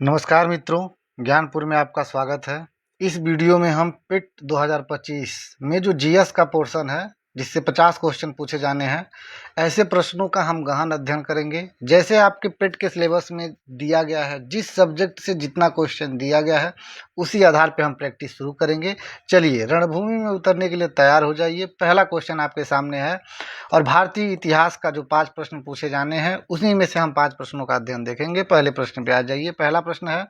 नमस्कार मित्रों, ज्ञानपुर में आपका स्वागत है। इस वीडियो में हम पिट 2025 में जो जीएस का पोर्शन है जिससे 50 क्वेश्चन पूछे जाने हैं, ऐसे प्रश्नों का हम गहन अध्ययन करेंगे। जैसे आपके पिट के सिलेबस में दिया गया है, जिस सब्जेक्ट से जितना क्वेश्चन दिया गया है उसी आधार पे हम प्रैक्टिस शुरू करेंगे। चलिए रणभूमि में उतरने के लिए तैयार हो जाइए। पहला क्वेश्चन आपके सामने है और भारतीय इतिहास का जो 5 प्रश्न पूछे जाने हैं उसी में से हम 5 प्रश्नों का अध्ययन देखेंगे। पहले प्रश्न पे आ जाइए। पहला प्रश्न है,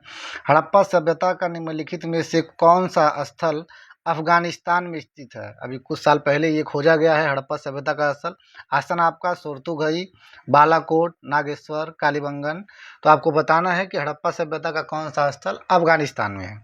हड़प्पा सभ्यता का निम्नलिखित में से कौन सा स्थल अफगानिस्तान में स्थित है? अभी कुछ साल पहले ये खोजा गया है हड़प्पा सभ्यता का स्थल। आसन आपका सोर्तुगई, बालाकोट, नागेश्वर, कालीबंगन। तो आपको बताना है कि हड़प्पा सभ्यता का कौन सा स्थल अफगानिस्तान में है।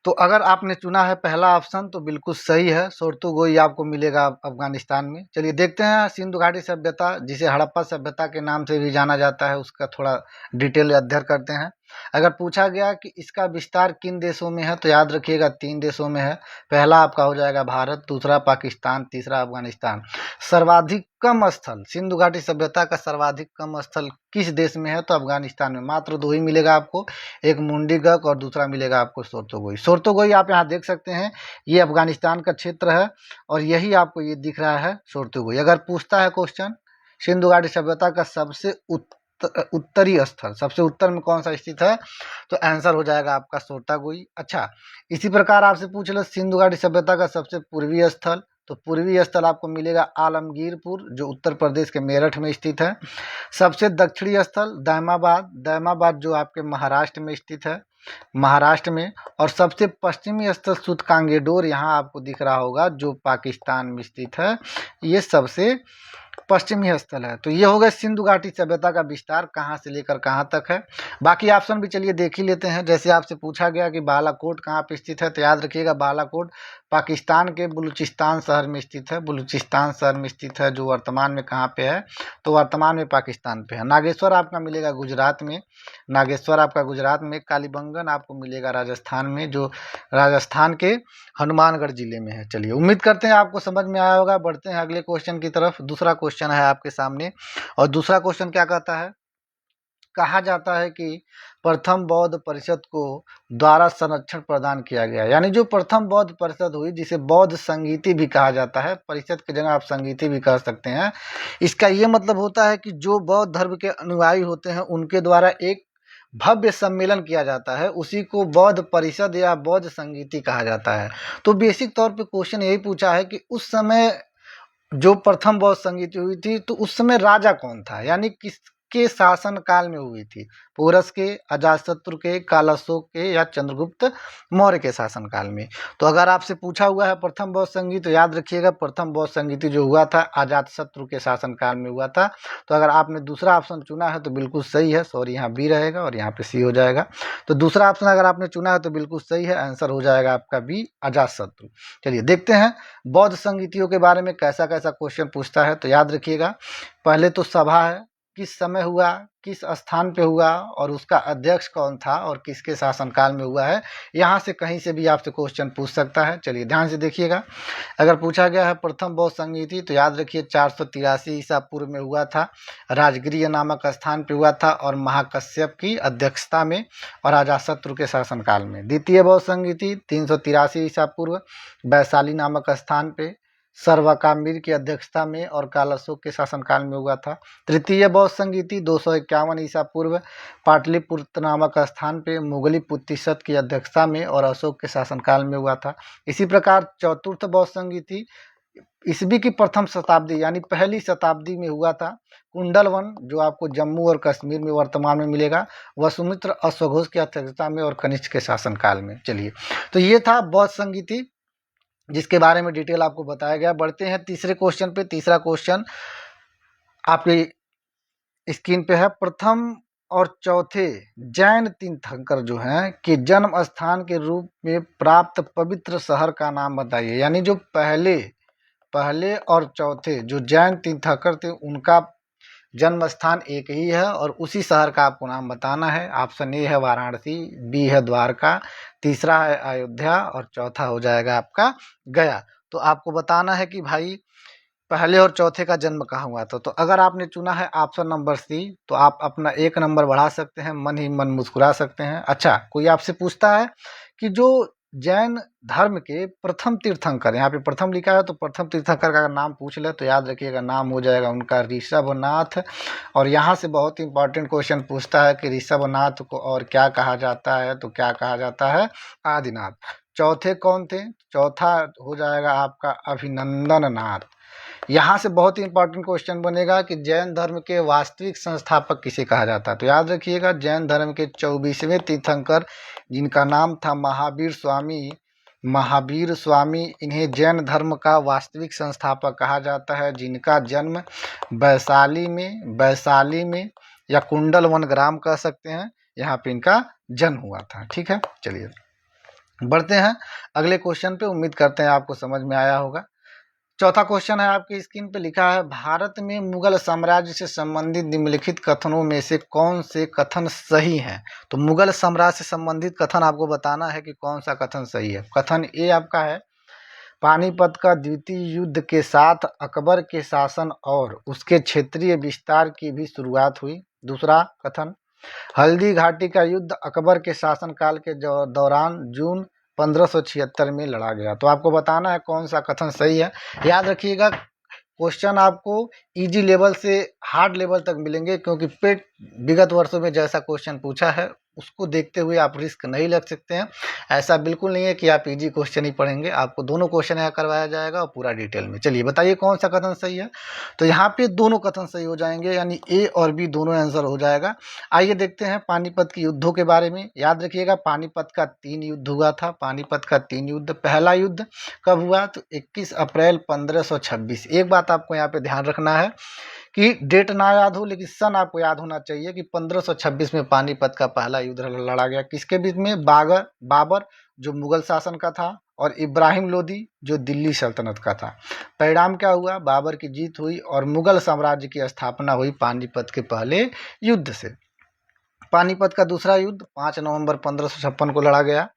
तो अगर आपने चुना है पहला ऑप्शन तो बिल्कुल सही है, सोर्तुगोई आपको मिलेगा अफगानिस्तान में। चलिए देखते हैं सिंधु घाटी सभ्यता, जिसे हड़प्पा सभ्यता के नाम से भी जाना जाता है, उसका थोड़ा डिटेल अध्ययन करते हैं। अगर पूछा गया कि इसका विस्तार किन देशों में है तो याद रखिएगा 3 देशों में है। पहला आपका हो जाएगा भारत, दूसरा पाकिस्तान, तीसरा अफगानिस्तान। सर्वाधिक कम स्थल, सिंधु घाटी सभ्यता का सर्वाधिक कम स्थल किस देश में है तो अफगानिस्तान में। मात्र 2 ही मिलेगा आपको, एक मुंडीगक और दूसरा मिलेगा आपको सोर्तुगोई। सोर्तुगोई आप यहाँ देख सकते हैं, ये अफगानिस्तान का क्षेत्र है और यही आपको ये दिख रहा है सोर्तुगोई। अगर पूछता है क्वेश्चन सिंधु घाटी सभ्यता का सबसे उत्तरी स्थल, सबसे उत्तर में कौन सा स्थित है तो आंसर हो जाएगा आपका सोर्तागोई। अच्छा, इसी प्रकार आपसे पूछ लो सिंधु घाटी सभ्यता का सबसे पूर्वी स्थल, तो पूर्वी स्थल आपको मिलेगा आलमगीरपुर, जो उत्तर प्रदेश के मेरठ में स्थित है। सबसे दक्षिणी स्थल दैमाबाद, दैमाबाद जो आपके महाराष्ट्र में स्थित है, महाराष्ट्र में। और सबसे पश्चिमी स्थल सूतकांगेडोर, यहाँ आपको दिख रहा होगा, जो पाकिस्तान में स्थित है। ये सबसे पश्चिमी स्थल है। तो ये हो गया सिंधु घाटी सभ्यता का विस्तार कहाँ से लेकर कहाँ तक है। बाकी ऑप्शन भी चलिए देख ही लेते हैं। जैसे आपसे पूछा गया कि बालाकोट कहाँ पे स्थित है, तो याद रखिएगा बालाकोट पाकिस्तान के बलूचिस्तान शहर में स्थित है। बलूचिस्तान शहर में स्थित है, जो वर्तमान में कहाँ पे है तो वर्तमान में पाकिस्तान पे है। नागेश्वर आपका मिलेगा गुजरात में, नागेश्वर आपका गुजरात में। कालीबंगन आपको मिलेगा राजस्थान में, जो राजस्थान के हनुमानगढ़ जिले में है। चलिए उम्मीद करते हैं आपको समझ में आया होगा। बढ़ते हैं अगले क्वेश्चन की तरफ। दूसरा क्वेश्चन है आपके सामने और दूसरा क्वेश्चन क्या कहता है, कहा जाता है कि प्रथम बौद्ध परिषद को द्वारा संरक्षण प्रदान किया गया। यानी जो प्रथम बौद्ध परिषद हुई, जिसे बौद्ध संगीति भी कहा जाता है, परिषद की जगह आप संगीति भी कह सकते हैं। इसका ये मतलब होता है कि जो बौद्ध धर्म के अनुयायी होते हैं उनके द्वारा एक भव्य सम्मेलन किया जाता है, उसी को बौद्ध परिषद या बौद्ध संगीति कहा जाता है। तो बेसिक तौर पे क्वेश्चन यही पूछा है कि उस समय जो प्रथम बौद्ध संगीति हुई थी तो उस समय राजा कौन था, यानी किसके शासन काल में हुई थी। पोरस के, अजातशत्रु के, कालाशोक के या चंद्रगुप्त मौर्य के शासन काल में। तो अगर आपसे पूछा हुआ है प्रथम बौद्ध संगीत, तो याद रखिएगा प्रथम बौद्ध संगीति जो हुआ था अजातशत्रु के शासन काल में हुआ था। तो अगर आपने दूसरा ऑप्शन चुना है तो बिल्कुल सही है। सॉरी, यहाँ बी रहेगा और यहाँ पे सी हो जाएगा। तो दूसरा ऑप्शन अगर आपने चुना है तो बिल्कुल सही है, आंसर हो जाएगा आपका बी, अजातशत्रु। चलिए देखते हैं बौद्ध संगीतियों के बारे में कैसा कैसा क्वेश्चन पूछता है। तो याद रखिएगा, पहले तो सभा है, किस समय हुआ, किस स्थान पे हुआ और उसका अध्यक्ष कौन था और किसके शासनकाल में हुआ है। यहाँ से कहीं से भी आपसे क्वेश्चन पूछ सकता है। चलिए ध्यान से देखिएगा। अगर पूछा गया है प्रथम बौद्ध संगीति, तो याद रखिए 483 ईसा पूर्व में हुआ था, राजगृह नामक स्थान पे हुआ था और महाकश्यप की अध्यक्षता में और अजातशत्रु के शासनकाल में। द्वितीय बौद्ध संगीति 383 ईसा पूर्व, वैशाली नामक स्थान पे सर्वकामवीर की अध्यक्षता में और कालाशोक के शासनकाल में हुआ था। तृतीय बौद्ध संगीति 251 ईसा पूर्व, पाटलिपुत्र नामक स्थान पे मुगली प्रतिशत की अध्यक्षता में और अशोक के शासनकाल में हुआ था। इसी प्रकार चतुर्थ बौद्ध संगीति ईस्वी की प्रथम शताब्दी यानी पहली शताब्दी में हुआ था। कुंडलवन जो आपको जम्मू और कश्मीर में वर्तमान में मिलेगा, वसुमित्र अश्वघोष की अध्यक्षता में और कनिष्क के शासनकाल में। चलिए, तो ये था बौद्ध संगीति जिसके बारे में डिटेल आपको बताया गया। बढ़ते हैं तीसरे क्वेश्चन पे। तीसरा क्वेश्चन आपकी स्क्रीन पे है, प्रथम और चौथे जैन तीर्थंकर जो हैं कि जन्म स्थान के रूप में प्राप्त पवित्र शहर का नाम बताइए। यानी जो पहले और चौथे जो जैन तीर्थंकर थे उनका जन्म स्थान एक ही है और उसी शहर का आपको नाम बताना है। ऑप्शन ए है वाराणसी, बी है द्वारका, तीसरा है अयोध्या और चौथा हो जाएगा आपका गया। तो आपको बताना है कि भाई पहले और चौथे का जन्म कहाँ हुआ था? तो अगर आपने चुना है ऑप्शन नंबर सी, तो आप अपना 1 नंबर बढ़ा सकते हैं, मन ही मन मुस्कुरा सकते हैं। अच्छा, कोई आपसे पूछता है कि जो जैन धर्म के प्रथम तीर्थंकर, यहाँ पे प्रथम लिखा है, तो प्रथम तीर्थंकर का नाम पूछ ले तो याद रखिएगा नाम हो जाएगा उनका ऋषभनाथ। और यहाँ से बहुत ही इंपॉर्टेंट क्वेश्चन पूछता है कि ऋषभनाथ को और क्या कहा जाता है? तो क्या कहा जाता है? आदिनाथ। चौथे कौन थे? चौथा हो जाएगा आपका अभिनंदन नाथ। यहाँ से बहुत ही इंपॉर्टेंट क्वेश्चन बनेगा कि जैन धर्म के वास्तविक संस्थापक किसे कहा जाता है? तो याद रखिएगा जैन धर्म के 24वें तीर्थंकर, जिनका नाम था महावीर स्वामी, महावीर स्वामी, इन्हें जैन धर्म का वास्तविक संस्थापक कहा जाता है, जिनका जन्म वैशाली में या कुंडल वनग्राम कह सकते हैं, यहाँ पे इनका जन्म हुआ था। ठीक है, चलिए बढ़ते हैं अगले क्वेश्चन पे। उम्मीद करते हैं आपको समझ में आया होगा। चौथा क्वेश्चन है, आपकी स्क्रीन पे लिखा है, भारत में मुगल साम्राज्य से संबंधित निम्नलिखित कथनों में से कौन से कथन सही हैं? तो मुगल साम्राज्य से संबंधित कथन आपको बताना है कि कौन सा कथन सही है। कथन ए आपका है, पानीपत का द्वितीय युद्ध के साथ अकबर के शासन और उसके क्षेत्रीय विस्तार की भी शुरुआत हुई। दूसरा कथन, हल्दी घाटी का युद्ध अकबर के शासनकाल के दौरान जून 1576 में लड़ा गया। तो आपको बताना है कौन सा कथन सही है। याद रखिएगा क्वेश्चन आपको इजी लेवल से हार्ड लेवल तक मिलेंगे, क्योंकि पेट विगत वर्षों में जैसा क्वेश्चन पूछा है उसको देखते हुए आप रिस्क नहीं लग सकते हैं। ऐसा बिल्कुल नहीं है कि आप इजी क्वेश्चन ही पढ़ेंगे, आपको दोनों क्वेश्चन यहाँ करवाया जाएगा और पूरा डिटेल में। चलिए बताइए कौन सा कथन सही है। तो यहाँ पे दोनों कथन सही हो जाएंगे, यानी ए और बी दोनों आंसर हो जाएगा। आइए देखते हैं पानीपत के युद्धों के बारे में। याद रखिएगा पानीपत का 3 युद्ध हुआ था। पानीपत का 3 युद्ध, पहला युद्ध कब हुआ? तो 21 अप्रैल 1526। एक बात आपको यहाँ पे ध्यान रखना है कि डेट ना याद हो, लेकिन सन आपको याद होना चाहिए कि 1526 में पानीपत का पहला युद्ध लड़ा गया। किसके बीच में? बाबर जो मुगल शासन का था और इब्राहिम लोदी जो दिल्ली सल्तनत का था। परिणाम क्या हुआ? बाबर की जीत हुई और मुगल साम्राज्य की स्थापना हुई पानीपत के पहले युद्ध से। पानीपत का दूसरा युद्ध 5 नवंबर 1556 को लड़ा गया।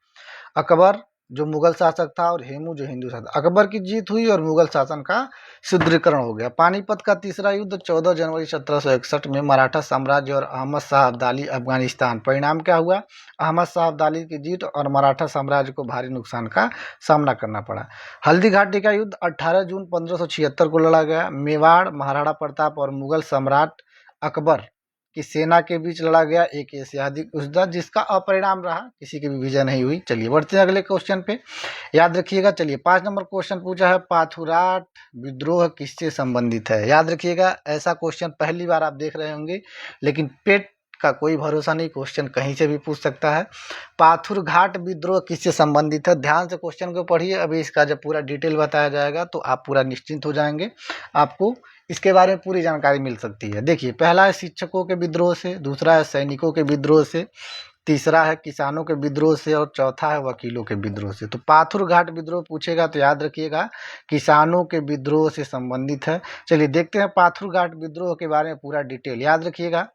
अकबर जो मुगल शासक था और हेमू जो हिंदू शासक, अकबर की जीत हुई और मुगल शासन का सुदृढ़ीकरण हो गया। पानीपत का तीसरा युद्ध 14 जनवरी 1761 में मराठा साम्राज्य और अहमद शाह अब्दाली अफगानिस्तान। परिणाम क्या हुआ? अहमद शाह अब्दाली की जीत और मराठा साम्राज्य को भारी नुकसान का सामना करना पड़ा। हल्दी घाटी का युद्ध 18 जून 1576 को लड़ा गया। मेवाड़ महाराणा प्रताप और मुगल सम्राट अकबर की सेना के बीच लड़ा गया एक ऐतिहासिक युद्ध, जिसका अपरिणाम रहा, किसी की भी विजय नहीं हुई। चलिए बढ़ते हैं अगले क्वेश्चन पे। याद रखिएगा, चलिए 5 नंबर क्वेश्चन पूछा है, पाथुराट विद्रोह किससे संबंधित है? याद रखिएगा ऐसा क्वेश्चन पहली बार आप देख रहे होंगे, लेकिन पेट का कोई भरोसा नहीं, क्वेश्चन कहीं से भी पूछ सकता है। पाथुरघाट विद्रोह किससे संबंधित है? ध्यान से क्वेश्चन को पढ़िए, अभी इसका जब पूरा डिटेल बताया जाएगा तो आप पूरा निश्चिंत हो जाएंगे, आपको इसके बारे में पूरी जानकारी मिल सकती है। देखिए, पहला है शिक्षकों के विद्रोह से, दूसरा है सैनिकों के विद्रोह से, तीसरा है किसानों के विद्रोह से और चौथा है वकीलों के विद्रोह से। तो पाथुरघाट विद्रोह पूछेगा तो याद रखिएगा किसानों के विद्रोह से संबंधित है। चलिए देखते हैं पाथुरघाट विद्रोह के बारे में पूरा डिटेल। याद रखिएगा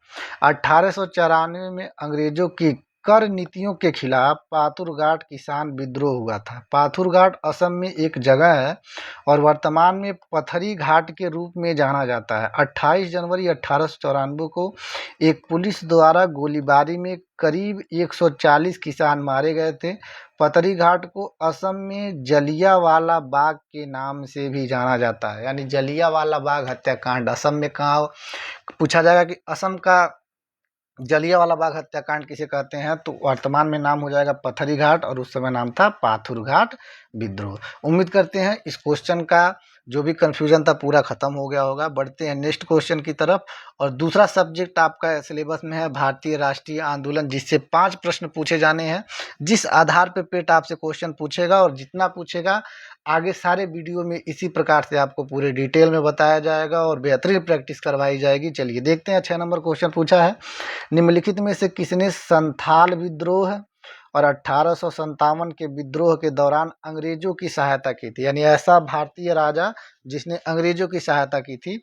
1894 में अंग्रेजों की कर नीतियों के खिलाफ पाथुरघाट किसान विद्रोह हुआ था। पाथुरघाट असम में एक जगह है और वर्तमान में पथरी घाट के रूप में जाना जाता है। 28 जनवरी 1894 को एक पुलिस द्वारा गोलीबारी में करीब 140 किसान मारे गए थे। पथरी घाट को असम में जलियांवाला बाग के नाम से भी जाना जाता है, यानी जलियांवाला बाग हत्याकांड असम में कहाँ पूछा जाएगा कि असम का जलियांवाला बाग हत्याकांड किसे कहते हैं, तो वर्तमान में नाम हो जाएगा पथरी घाट और उस समय नाम था पाथुरघाट विद्रोह। उम्मीद करते हैं इस क्वेश्चन का जो भी कंफ्यूजन था पूरा खत्म हो गया होगा। बढ़ते हैं नेक्स्ट क्वेश्चन की तरफ। और दूसरा सब्जेक्ट आपका सिलेबस में है भारतीय राष्ट्रीय आंदोलन, जिससे 5 प्रश्न पूछे जाने हैं, जिस आधार पे पेट आपसे क्वेश्चन पूछेगा और जितना पूछेगा आगे सारे वीडियो में इसी प्रकार से आपको पूरे डिटेल में बताया जाएगा और बेहतरीन प्रैक्टिस करवाई जाएगी। चलिए देखते हैं 6 नंबर क्वेश्चन पूछा है, निम्नलिखित में से किसने संथाल विद्रोह और 1857 के विद्रोह के दौरान अंग्रेजों की सहायता की थी? यानी ऐसा भारतीय राजा जिसने अंग्रेजों की सहायता की थी।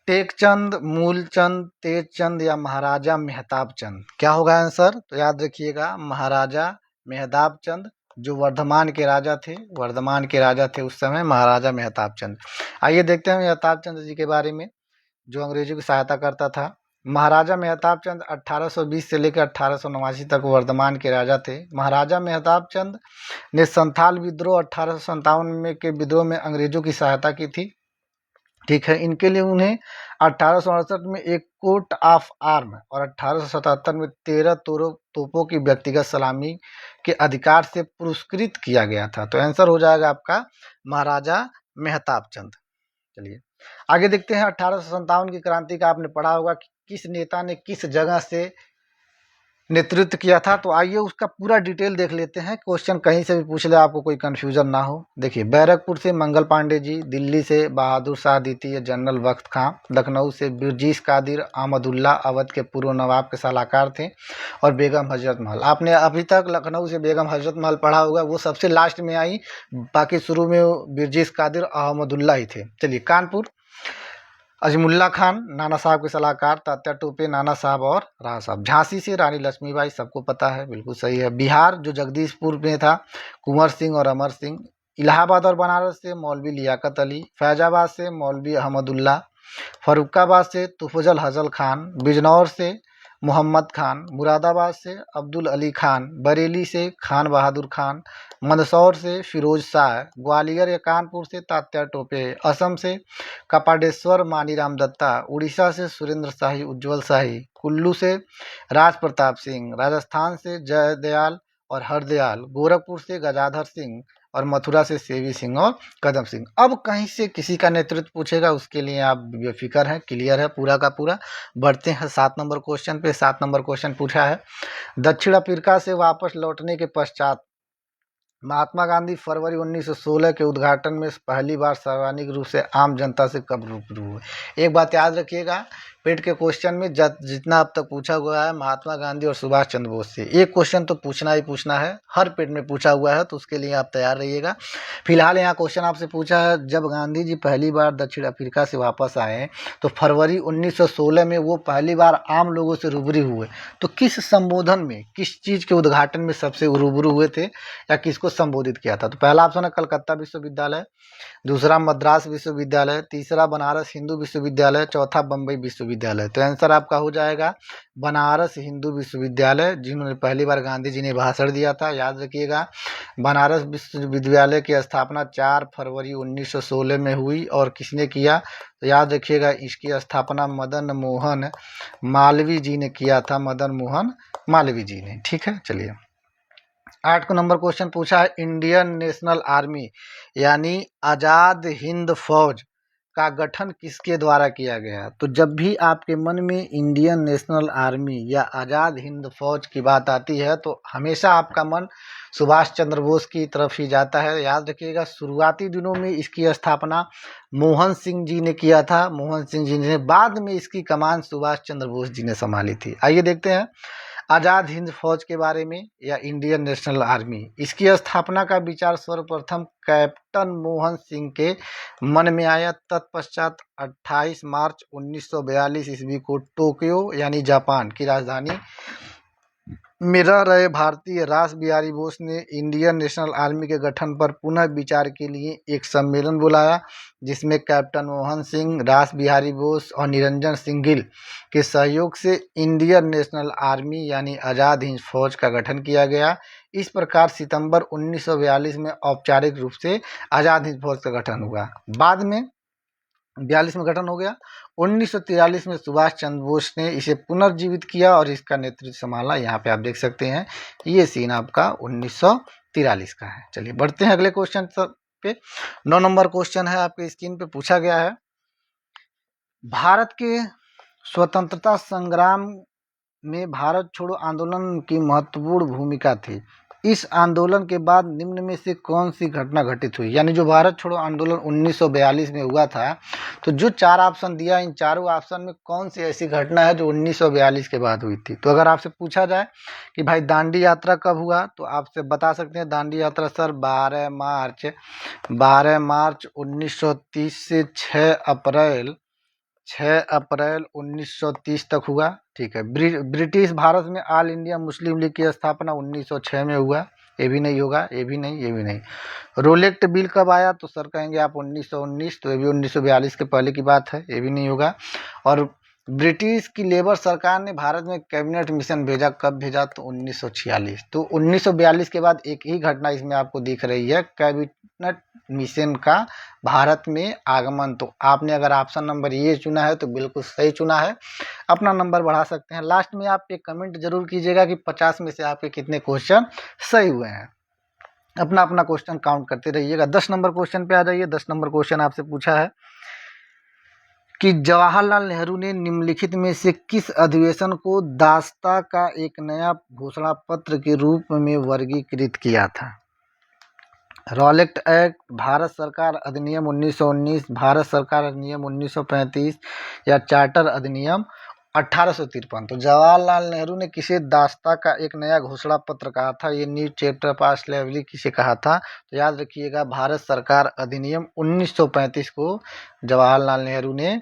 टेकचंद, मूलचंद, तेजचंद या महाराजा मेहताब चंद? क्या होगा आंसर? तो याद रखिएगा महाराजा मेहताब चंद जो वर्धमान के राजा थे, वर्धमान के राजा थे उस समय महाराजा मेहताब चंद। आइए देखते हैं मेहताब चंद जी के बारे में, जो अंग्रेजों की सहायता करता था। महाराजा मेहताब चंद 1820 से लेकर 1889 तक वर्धमान के राजा थे। महाराजा मेहताब चंद ने संथाल विद्रोह 1857 में के विद्रोह में अंग्रेजों की सहायता की थी। ठीक है, इनके लिए उन्हें 1868 में एक कोट ऑफ आर्म और 1877 में 13 तोपों की व्यक्तिगत सलामी के अधिकार से पुरस्कृत किया गया था। तो आंसर हो जाएगा आपका महाराजा मेहताब चंद। चलिए आगे देखते हैं। 1857 की क्रांति का आपने पढ़ा होगा कि किस नेता ने किस जगह से नेतृत्व किया था। तो आइए उसका पूरा डिटेल देख लेते हैं, क्वेश्चन कहीं से भी पूछ ले आपको कोई कंफ्यूजन ना हो। देखिए, बैरकपुर से मंगल पांडे जी, दिल्ली से बहादुर शाह द्वितीय जनरल वक्त खां, लखनऊ से बिरजीश कादिर अहमदुल्ला अवध के पूर्व नवाब के सलाहकार थे, और बेगम हजरत महल। आपने अभी तक लखनऊ से बेगम हजरत महल पढ़ा होगा, वो सबसे लास्ट में आई, बाकी शुरू में बिरजीश कादिर अहमदुल्ला ही थे। चलिए, कानपुर अजमुल्ला खान नाना साहब के सलाहकार, तात्या टोपे नाना साहब और राणा साहब। झांसी से रानी लक्ष्मीबाई, सबको पता है, बिल्कुल सही है। बिहार जो जगदीशपुर में था, कुंवर सिंह और अमर सिंह। इलाहाबाद और बनारस से मौलवी लियाकत अली। फैजाबाद से मौलवी अहमदुल्ला। फर्रुखाबाद से तुफजल हजल खान। बिजनौर से मोहम्मद खान। मुरादाबाद से अब्दुल अली खान। बरेली से खान बहादुर खान। मंदसौर से फिरोज शाह। ग्वालियर या कानपुर से तात्या टोपे। असम से कपाडेश्वर मानीराम दत्ता। उड़ीसा से सुरेंद्र शाही उज्ज्वल शाही। कुल्लू से राज प्रताप सिंह। राजस्थान से जयदयाल और हरदयाल। गोरखपुर से गजाधर सिंह और मथुरा से सेवी सिंह और कदम सिंह। अब कहीं से किसी का नेतृत्व पूछेगा, उसके लिए आप बेफिक्र हैं, क्लियर है पूरा का पूरा। बढ़ते हैं 7 नंबर क्वेश्चन पे। 7 नंबर क्वेश्चन पूछा है, दक्षिण अफ्रीका से वापस लौटने के पश्चात महात्मा गांधी फरवरी 1916 के उद्घाटन में पहली बार सार्वजनिक रूप से आम जनता से कब रूबरू हुए। एक बात याद रखिएगा, पेट के क्वेश्चन में जितना अब तक पूछा हुआ है महात्मा गांधी और सुभाष चंद्र बोस से, एक क्वेश्चन तो पूछना ही पूछना है, हर पेट में पूछा हुआ है, तो उसके लिए आप तैयार रहिएगा। फिलहाल यहाँ क्वेश्चन आपसे पूछा है, जब गांधी जी पहली बार दक्षिण अफ्रीका से वापस आए तो फरवरी 1916 में वो पहली बार आम लोगों से रूबरू हुए, तो किस संबोधन में, किस चीज़ के उद्घाटन में सबसे रूबरू हुए थे या किसको संबोधित किया था। तो पहला ऑप्शन है कलकत्ता विश्वविद्यालय, दूसरा मद्रास विश्वविद्यालय, तीसरा बनारस हिंदू विश्वविद्यालय, चौथा बम्बई विश्वविद्यालय। तो आंसर आपका हो जाएगा बनारस हिंदू विश्वविद्यालय, जिन्होंने पहली बार गांधी जी ने भाषण दिया था। याद रखिएगा, बनारस विश्वविद्यालय की स्थापना 4 फरवरी 1916 में हुई, और किसने किया, तो याद रखिएगा इसकी स्थापना मदन मोहन मालवीय जी ने किया था, मदन मोहन मालवीय जी ने। ठीक है, चलिए 8 नंबर क्वेश्चन पूछा है, इंडियन नेशनल आर्मी यानी आज़ाद हिंद फौज का गठन किसके द्वारा किया गया। तो जब भी आपके मन में इंडियन नेशनल आर्मी या आज़ाद हिंद फौज की बात आती है तो हमेशा आपका मन सुभाष चंद्र बोस की तरफ ही जाता है। याद रखिएगा, शुरुआती दिनों में इसकी स्थापना मोहन सिंह जी ने किया था, मोहन सिंह जी ने, बाद में इसकी कमान सुभाष चंद्र बोस जी ने संभाली थी। आइए देखते हैं आज़ाद हिंद फौज के बारे में या इंडियन नेशनल आर्मी। इसकी स्थापना का विचार सर्वप्रथम कैप्टन मोहन सिंह के मन में आया। तत्पश्चात 28 मार्च 1942 ईस्वी को टोक्यो यानी जापान की राजधानी में रह रहे भारतीय रास बिहारी बोस ने इंडियन नेशनल आर्मी के गठन पर पुनः विचार के लिए एक सम्मेलन बुलाया, जिसमें कैप्टन मोहन सिंह, रास बिहारी बोस और निरंजन सिंह गिल के सहयोग से इंडियन नेशनल आर्मी यानी आज़ाद हिंद फौज का गठन किया गया। इस प्रकार सितंबर 1942 में औपचारिक रूप से आज़ाद हिंद फौज का गठन हुआ। बाद में 42 में गठन हो गया। 1943 में सुभाष चंद्र बोस ने इसे पुनर्जीवित किया और इसका नेतृत्व संभाला। यहाँ पे आप देख सकते हैं, ये सीन आपका 1943 का है। चलिए बढ़ते हैं अगले क्वेश्चन पे। 9 नंबर क्वेश्चन है, आपके स्क्रीन पे पूछा गया है, भारत के स्वतंत्रता संग्राम में भारत छोड़ो आंदोलन की महत्वपूर्ण भूमिका थी। इस आंदोलन के बाद निम्न में से कौन सी घटना घटित हुई। यानी जो भारत छोड़ो आंदोलन 1942 में हुआ था, तो जो 4 ऑप्शन दिया, इन चारों ऑप्शन में कौन सी ऐसी घटना है जो 1942 के बाद हुई थी। तो अगर आपसे पूछा जाए कि भाई दांडी यात्रा कब हुआ, तो आपसे बता सकते हैं दांडी यात्रा सर 12 मार्च 1930 से 6 अप्रैल 1930 तक हुआ। ठीक है, ब्रिटिश भारत में ऑल इंडिया मुस्लिम लीग की स्थापना 1906 में हुआ। ये भी नहीं होगा, ये भी नहीं, ये भी नहीं। रोलेक्ट बिल कब आया, तो सर कहेंगे आप 1919, तो ये भी 1942 के पहले की बात है, ये भी नहीं होगा। और ब्रिटिश की लेबर सरकार ने भारत में कैबिनेट मिशन भेजा, कब भेजा, तो 1946। तो 1942 के बाद एक ही घटना इसमें आपको दिख रही है, कैबिनेट मिशन का भारत में आगमन। तो आपने अगर ऑप्शन नंबर ये चुना है तो बिल्कुल सही चुना है, अपना नंबर बढ़ा सकते हैं। लास्ट में आप एक कमेंट जरूर कीजिएगा कि 50 में से आपके कितने क्वेश्चन सही हुए हैं। अपना अपना क्वेश्चन काउंट करते रहिएगा। 10 नंबर क्वेश्चन पे आ जाइए। 10 नंबर क्वेश्चन आपसे पूछा है कि जवाहरलाल नेहरू ने निम्नलिखित में से किस अधिवेशन को दास्ता का एक नया घोषणा पत्र के रूप में वर्गीकृत किया था? रॉलेट एक्ट, भारत सरकार अधिनियम 1919, भारत सरकार अधिनियम 1935 या चार्टर अधिनियम 1853। तो जवाहरलाल नेहरू ने किसे दास्ता का एक नया घोषणा पत्र कहा था? ये न्यू चैप्टर पास स्लेवरी किसे कहा था? तो याद रखिएगा, भारत सरकार अधिनियम 1935 को जवाहरलाल नेहरू ने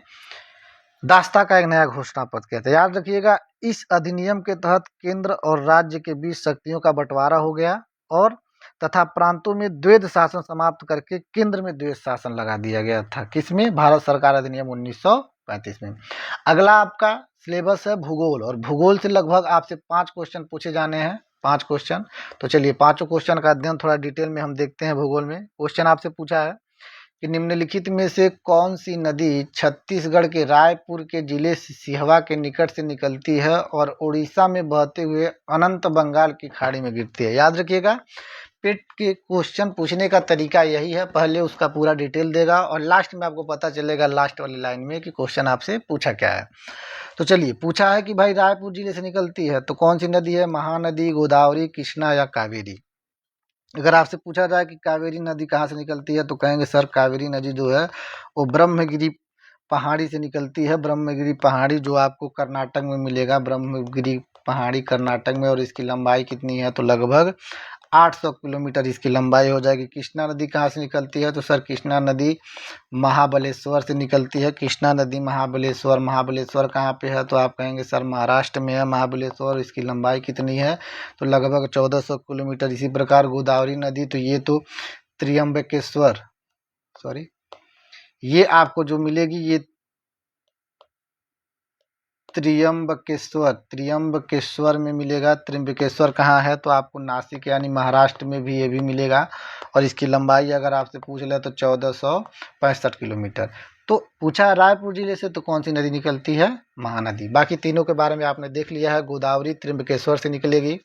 दास्ता का एक नया घोषणा पत्र किया था। याद रखिएगा, इस अधिनियम के तहत केंद्र और राज्य के बीच शक्तियों का बंटवारा हो गया और तथा प्रांतों में द्वैध शासन समाप्त करके केंद्र में द्वैध शासन लगा दिया गया था। किसमें? भारत सरकार अधिनियम 1935 में। अगला आपका सिलेबस है भूगोल, और भूगोल से लगभग आपसे 5 क्वेश्चन पूछे जाने हैं, 5 क्वेश्चन। तो चलिए 5 क्वेश्चन का अध्ययन थोड़ा डिटेल में हम देखते हैं। भूगोल में क्वेश्चन आपसे पूछा है कि निम्नलिखित में से कौन सी नदी छत्तीसगढ़ के रायपुर के जिले सिहवा के निकट से निकलती है और उड़ीसा में बहते हुए अनंत बंगाल की खाड़ी में गिरती है? याद रखिएगा, पेट के क्वेश्चन पूछने का तरीका यही है, पहले उसका पूरा डिटेल देगा और लास्ट में आपको पता चलेगा लास्ट वाली लाइन में कि क्वेश्चन आपसे पूछा क्या है। तो चलिए, पूछा है कि भाई रायपुर जिले से निकलती है तो कौन सी नदी है? महानदी, गोदावरी, कृष्णा या कावेरी? अगर आपसे पूछा जाए कि कावेरी नदी कहाँ से निकलती है तो कहेंगे सर कावेरी नदी जो है वो ब्रह्मगिरी पहाड़ी से निकलती है। ब्रह्मगिरी पहाड़ी जो आपको कर्नाटक में मिलेगा, ब्रह्मगिरी पहाड़ी कर्नाटक में, और इसकी लंबाई कितनी है? तो लगभग 800 किलोमीटर इसकी लंबाई हो जाएगी। कृष्णा नदी कहाँ से निकलती है? तो सर कृष्णा नदी महाबलेश्वर से निकलती है। कृष्णा नदी महाबलेश्वर, महाबलेश्वर कहाँ पे है? तो आप कहेंगे सर महाराष्ट्र में है महाबलेश्वर। इसकी लंबाई कितनी है? तो लगभग 1400 किलोमीटर। इसी प्रकार गोदावरी नदी, तो ये तो त्र्यंबकेश्वर, सॉरी, ये आपको जो मिलेगी ये त्र्यंबकेश्वर में मिलेगा। त्र्यंबकेश्वर कहाँ है? तो आपको नासिक यानी महाराष्ट्र में भी ये भी मिलेगा, और इसकी लंबाई अगर आपसे पूछ ले तो 1465 किलोमीटर। तो पूछा रायपुर जिले से तो कौन सी नदी निकलती है? महानदी। बाकी तीनों के बारे में आपने देख लिया है। गोदावरी त्र्यंबकेश्वर से निकलेगी,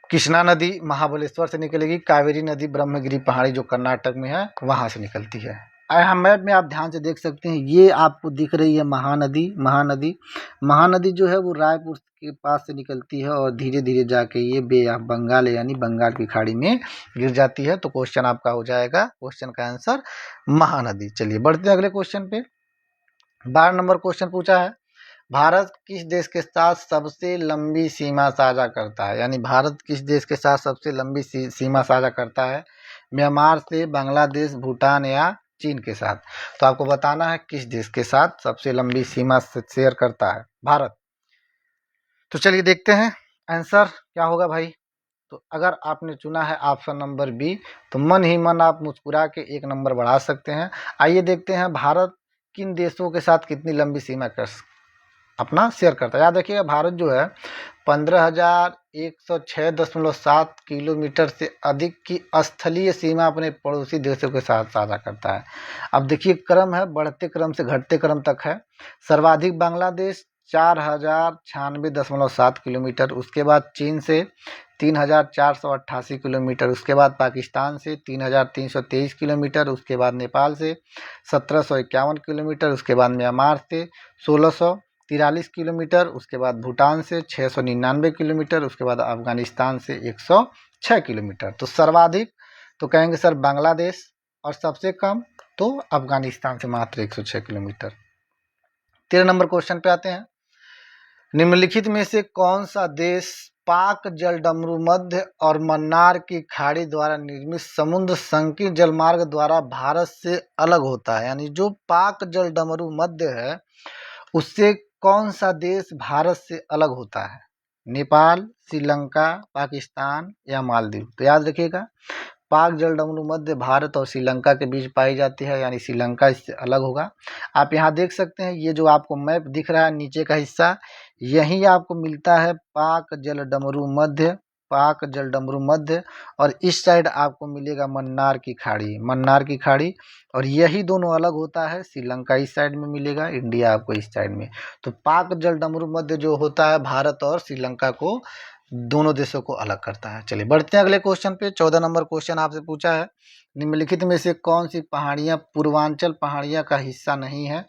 कृष्णा नदी महाबलेश्वर से निकलेगी, कावेरी नदी ब्रह्मगिरी पहाड़ी जो कर्नाटक में है वहाँ से निकलती है। यहाँ मैप में आप ध्यान से देख सकते हैं, ये आपको दिख रही है महानदी। महानदी महानदी जो है वो रायपुर के पास से निकलती है और धीरे धीरे जाके ये बे ऑफ बंगाल यानी बंगाल की खाड़ी में गिर जाती है। तो क्वेश्चन आपका हो जाएगा, क्वेश्चन का आंसर महानदी। चलिए बढ़ते हैं अगले क्वेश्चन पे। 12 नंबर क्वेश्चन पूछा है, भारत किस देश के साथ सबसे लंबी सीमा साझा करता है? यानी भारत किस देश के साथ सबसे लंबी सीमा साझा करता है? म्यांमार से, बांग्लादेश, भूटान या चीन के साथ? तो आपको बताना है किस देश के साथ सबसे लंबी सीमा शेयर करता है भारत। तो चलिए देखते हैं आंसर क्या होगा भाई। तो अगर आपने चुना है ऑप्शन नंबर बी तो मन ही मन आप मुस्कुरा के 1 नंबर बढ़ा सकते हैं। आइए देखते हैं भारत किन देशों के साथ कितनी लंबी सीमा अपना शेयर करता है। याद रखिएगा, भारत जो है 15,106.7 किलोमीटर से अधिक की स्थलीय सीमा अपने पड़ोसी देशों के साथ साझा करता है। अब देखिए क्रम है, बढ़ते क्रम से घटते क्रम तक है। सर्वाधिक बांग्लादेश 4,096.7 किलोमीटर, उसके बाद चीन से 3,488 किलोमीटर, उसके बाद पाकिस्तान से 3,323 किलोमीटर, उसके बाद नेपाल से 1,751 किलोमीटर, उसके बाद म्यांमार से 1,643 किलोमीटर, उसके बाद भूटान से 699 किलोमीटर, उसके बाद अफगानिस्तान से 106 किलोमीटर। तो सर्वाधिक तो कहेंगे सर बांग्लादेश, और सबसे कम तो अफगानिस्तान से मात्र 106 किलोमीटर। 13 नंबर क्वेश्चन पे आते हैं। निम्नलिखित में से कौन सा देश पाक जलडमरू मध्य और मन्नार की खाड़ी द्वारा निर्मित समुद्र संकीर्ण जलमार्ग द्वारा भारत से अलग होता है? यानी जो पाक जलडमरू मध्य है उससे कौन सा देश भारत से अलग होता है? नेपाल, श्रीलंका, पाकिस्तान या मालदीव। तो याद रखिएगा, पाक जलडमरू मध्य भारत और श्रीलंका के बीच पाई जाती है, यानी श्रीलंका इससे अलग होगा। आप यहाँ देख सकते हैं, ये जो आपको मैप दिख रहा है नीचे का हिस्सा, यहीं आपको मिलता है पाक जलडमरू मध्य, पाक जलडमरू मध्य, और इस साइड आपको मिलेगा मन्नार की खाड़ी, मन्नार की खाड़ी, और यही दोनों अलग होता है। श्रीलंका इस साइड में मिलेगा, इंडिया आपको इस साइड में। तो पाक जलडमरू मध्य जो होता है भारत और श्रीलंका को, दोनों देशों को अलग करता है। चलिए बढ़ते हैं अगले क्वेश्चन पे। 14 नंबर क्वेश्चन आपसे पूछा है, निम्नलिखित में से कौन सी पहाड़ियाँ पूर्वांचल पहाड़ियाँ का हिस्सा नहीं है?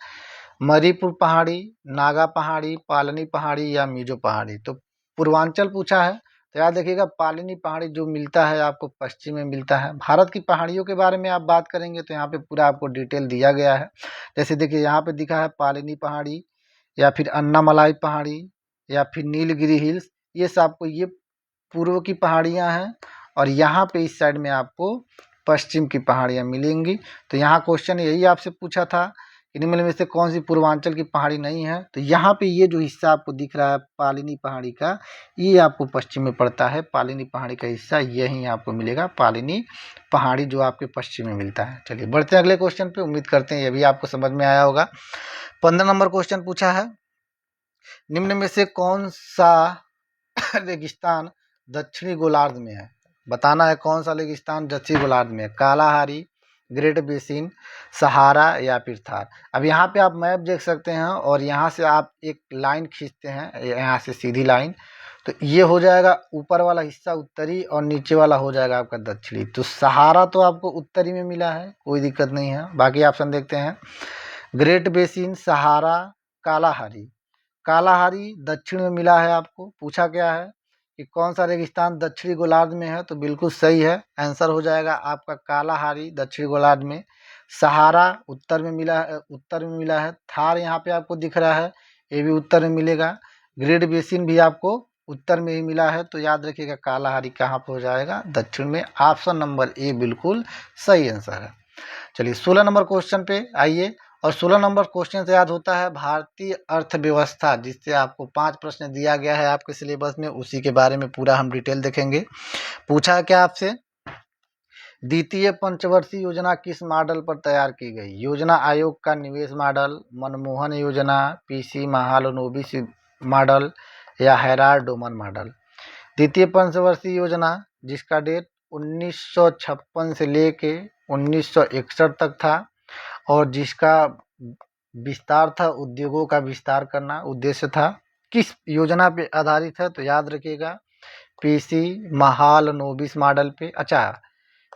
मरीपुर पहाड़ी, नागा पहाड़ी, पालनी पहाड़ी या मिजो पहाड़ी। तो पूर्वांचल पूछा है, तो याद रखिएगा पालनी पहाड़ी जो मिलता है आपको पश्चिम में मिलता है। भारत की पहाड़ियों के बारे में आप बात करेंगे तो यहाँ पे पूरा आपको डिटेल दिया गया है। जैसे देखिए यहाँ पे दिखा है पालनी पहाड़ी, या फिर अन्नामलाई पहाड़ी, या फिर नीलगिरी हिल्स। ये सब आपको, ये पूर्व की पहाड़ियाँ हैं, और यहाँ पे इस साइड में आपको पश्चिम की पहाड़ियाँ मिलेंगी। तो यहाँ क्वेश्चन यही आपसे पूछा था कि निम्न में से कौन सी पूर्वांचल की पहाड़ी नहीं है? तो यहाँ पे ये जो हिस्सा आपको दिख रहा है पालिनी पहाड़ी का, ये आपको पश्चिम में पड़ता है। पालिनी पहाड़ी का हिस्सा यहीं आपको मिलेगा, पालिनी पहाड़ी जो आपके पश्चिम में मिलता है। चलिए बढ़ते हैं अगले क्वेश्चन पे। उम्मीद करते हैं ये भी आपको समझ में आया होगा। 15 नंबर क्वेश्चन पूछा है, निम्न में से कौन सा रेगिस्तान दक्षिणी गोलार्ध में है? बताना है कौन सा रेगिस्तान दक्षिणी गोलार्ध में है। कालाहारी, ग्रेट बेसिन, सहारा या फिर थार। अब यहाँ पे आप मैप देख सकते हैं, और यहाँ से आप एक लाइन खींचते हैं, यहाँ से सीधी लाइन, तो ये हो जाएगा ऊपर वाला हिस्सा उत्तरी, और नीचे वाला हो जाएगा आपका दक्षिणी। तो सहारा तो आपको उत्तरी में मिला है, कोई दिक्कत नहीं है। बाकी ऑप्शन देखते हैं, ग्रेट बेसिन, सहारा, कालाहारी। कालाहारी दक्षिण में मिला है आपको। पूछा गया है कि कौन सा रेगिस्तान दक्षिणी गोलार्ध में है, तो बिल्कुल सही है, आंसर हो जाएगा आपका कालाहारी दक्षिणी गोलार्ध में। सहारा उत्तर में मिला है, उत्तर में मिला है। थार यहाँ पे आपको दिख रहा है, ये भी उत्तर में मिलेगा। ग्रेट बेसिन भी आपको उत्तर में ही मिला है। तो याद रखिएगा कालाहारी कहाँ पर हो जाएगा, दक्षिण में। ऑप्शन नंबर ए बिल्कुल सही आंसर है। चलिए 16 नंबर क्वेश्चन पे आइए, और 16 नंबर क्वेश्चन से याद होता है भारतीय अर्थव्यवस्था, जिससे आपको 5 प्रश्न दिया गया है आपके सिलेबस में, उसी के बारे में पूरा हम डिटेल देखेंगे। पूछा है क्या आपसे, द्वितीय पंचवर्षीय योजना किस मॉडल पर तैयार की गई? योजना आयोग का निवेश मॉडल, मनमोहन योजना, पीसी महालनोबिस मॉडल या हेराल्ड डोमन मॉडल। द्वितीय पंचवर्षीय योजना जिसका डेट 1956 से लेके 1961 तक था, और जिसका विस्तार था उद्योगों का विस्तार करना उद्देश्य था, किस योजना पे आधारित है? तो याद रखिएगा पीसी महालनोबिस मॉडल पे। अच्छा,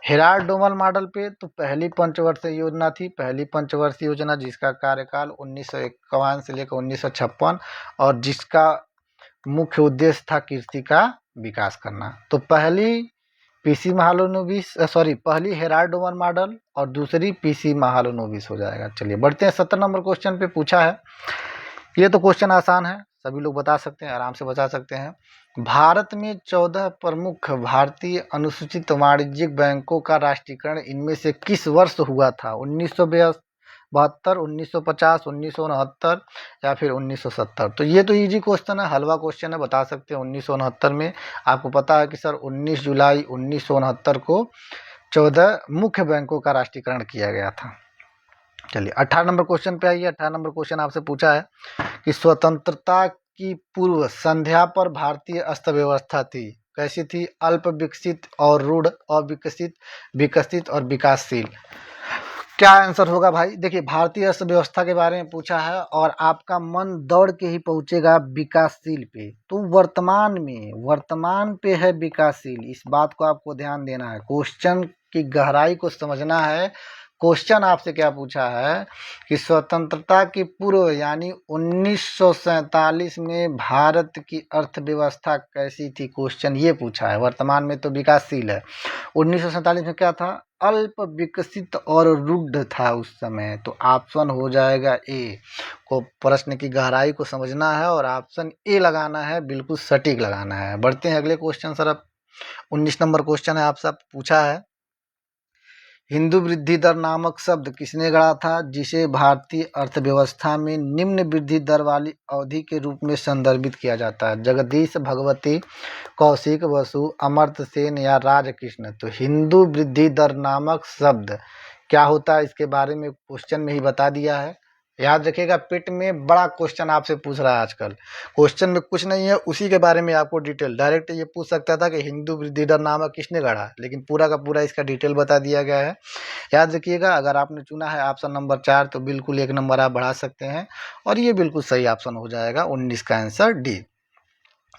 हेराल्ड डोमन मॉडल पे तो पहली पंचवर्षीय योजना थी, पहली पंचवर्षीय योजना जिसका कार्यकाल 1951 से लेकर 1956, और जिसका मुख्य उद्देश्य था कृषि का विकास करना। तो पहली पीसी महालनोबिस, सॉरी, पहली हेराल्ड डोमन मॉडल और दूसरी पीसी महालनोबिस हो जाएगा। चलिए बढ़ते हैं 17 नंबर क्वेश्चन पे। पूछा है, ये तो क्वेश्चन आसान है, सभी लोग बता सकते हैं, आराम से बता सकते हैं। भारत में 14 प्रमुख भारतीय अनुसूचित वाणिज्यिक बैंकों का राष्ट्रीयकरण इनमें से किस वर्ष हुआ था? 1972, 1950, 1969 या फिर 1970। तो ये तो इजी क्वेश्चन है, हलवा क्वेश्चन है, बता सकते हैं 1969 में। आपको पता है कि सर 19 जुलाई 1969 को 14 मुख्य बैंकों का राष्ट्रीयकरण किया गया था। चलिए 18 नंबर क्वेश्चन पे आइए। 18 नंबर क्वेश्चन आपसे पूछा है कि स्वतंत्रता की पूर्व संध्या पर भारतीय अर्थव्यवस्था थी, कैसी थी? अल्प विकसित और रूढ़, अविकसित, विकसित और विकासशील। क्या आंसर होगा भाई? देखिए भारतीय अर्थव्यवस्था के बारे में पूछा है, और आपका मन दौड़ के ही पहुंचेगा विकासशील पे। तो वर्तमान पे है विकासशील, इस बात को आपको ध्यान देना है, क्वेश्चन की गहराई को समझना है। क्वेश्चन आपसे क्या पूछा है कि स्वतंत्रता की पूर्व यानी 1947 में भारत की अर्थव्यवस्था कैसी थी, क्वेश्चन ये पूछा है। वर्तमान में तो विकासशील है, 1947 में क्या था? अल्प विकसित और रूढ़ था उस समय। तो ऑप्शन हो जाएगा ए। को प्रश्न की गहराई को समझना है और ऑप्शन ए लगाना है, बिल्कुल सटीक लगाना है। बढ़ते हैं अगले क्वेश्चन सर। अब 19 नंबर क्वेश्चन है, आपसे पूछा है हिंदू वृद्धि दर नामक शब्द किसने गढ़ा था, जिसे भारतीय अर्थव्यवस्था में निम्न वृद्धि दर वाली अवधि के रूप में संदर्भित किया जाता है? जगदीश भगवती, कौशिक बसु, अमर्त्य सेन या राजकृष्ण? तो हिंदू वृद्धि दर नामक शब्द क्या होता है, इसके बारे में क्वेश्चन में ही बता दिया है। याद रखिएगा, पिट में बड़ा क्वेश्चन आपसे पूछ रहा है आजकल। क्वेश्चन में कुछ नहीं है, उसी के बारे में आपको डिटेल डायरेक्ट ये पूछ सकता था कि हिंदू वृद्धि दर नामक किसने गढ़ा, लेकिन पूरा का पूरा इसका डिटेल बता दिया गया है। याद रखिएगा, अगर आपने चुना है ऑप्शन नंबर 4 तो बिल्कुल 1 नंबर आप बढ़ा सकते हैं और ये बिल्कुल सही ऑप्शन हो जाएगा 19 का आंसर डी।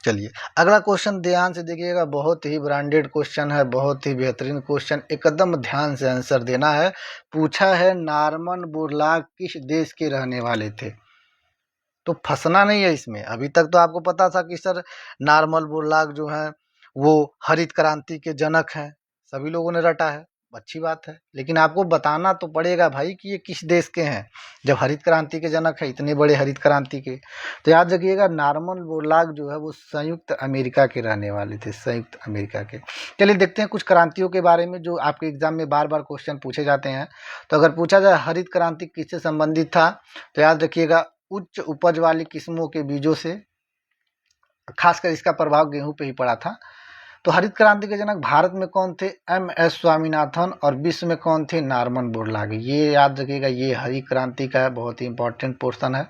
चलिए अगला क्वेश्चन ध्यान से देखिएगा, बहुत ही ब्रांडेड क्वेश्चन है, बहुत ही बेहतरीन क्वेश्चन, एकदम ध्यान से आंसर देना है। पूछा है नॉर्मन बोरलॉग किस देश के रहने वाले थे? तो फंसना नहीं है इसमें। अभी तक तो आपको पता था कि सर नॉर्मन बोरलॉग जो है वो हरित क्रांति के जनक हैं, सभी लोगों ने रटा है, अच्छी बात है, लेकिन आपको बताना तो पड़ेगा भाई कि ये किस देश के हैं जब हरित क्रांति के जनक है, इतने बड़े हरित क्रांति के। तो याद रखिएगा नॉर्मन बोरलॉग जो है वो संयुक्त अमेरिका के रहने वाले थे, संयुक्त अमेरिका के। चलिए देखते हैं कुछ क्रांतियों के बारे में जो आपके एग्जाम में बार बार क्वेश्चन पूछे जाते हैं। तो अगर पूछा जाए हरित क्रांति किससे संबंधित था, तो याद रखिएगा उच्च उपज वाली किस्मों के बीजों से, खासकर इसका प्रभाव गेहूं पे ही पड़ा था। तो हरित क्रांति के जनक भारत में कौन थे? एम.एस. स्वामीनाथन। और विश्व में कौन थे? Norman Borlaug. ये याद रखिएगा, ये हरित क्रांति का है, बहुत ही इंपॉर्टेंट पोर्शन है।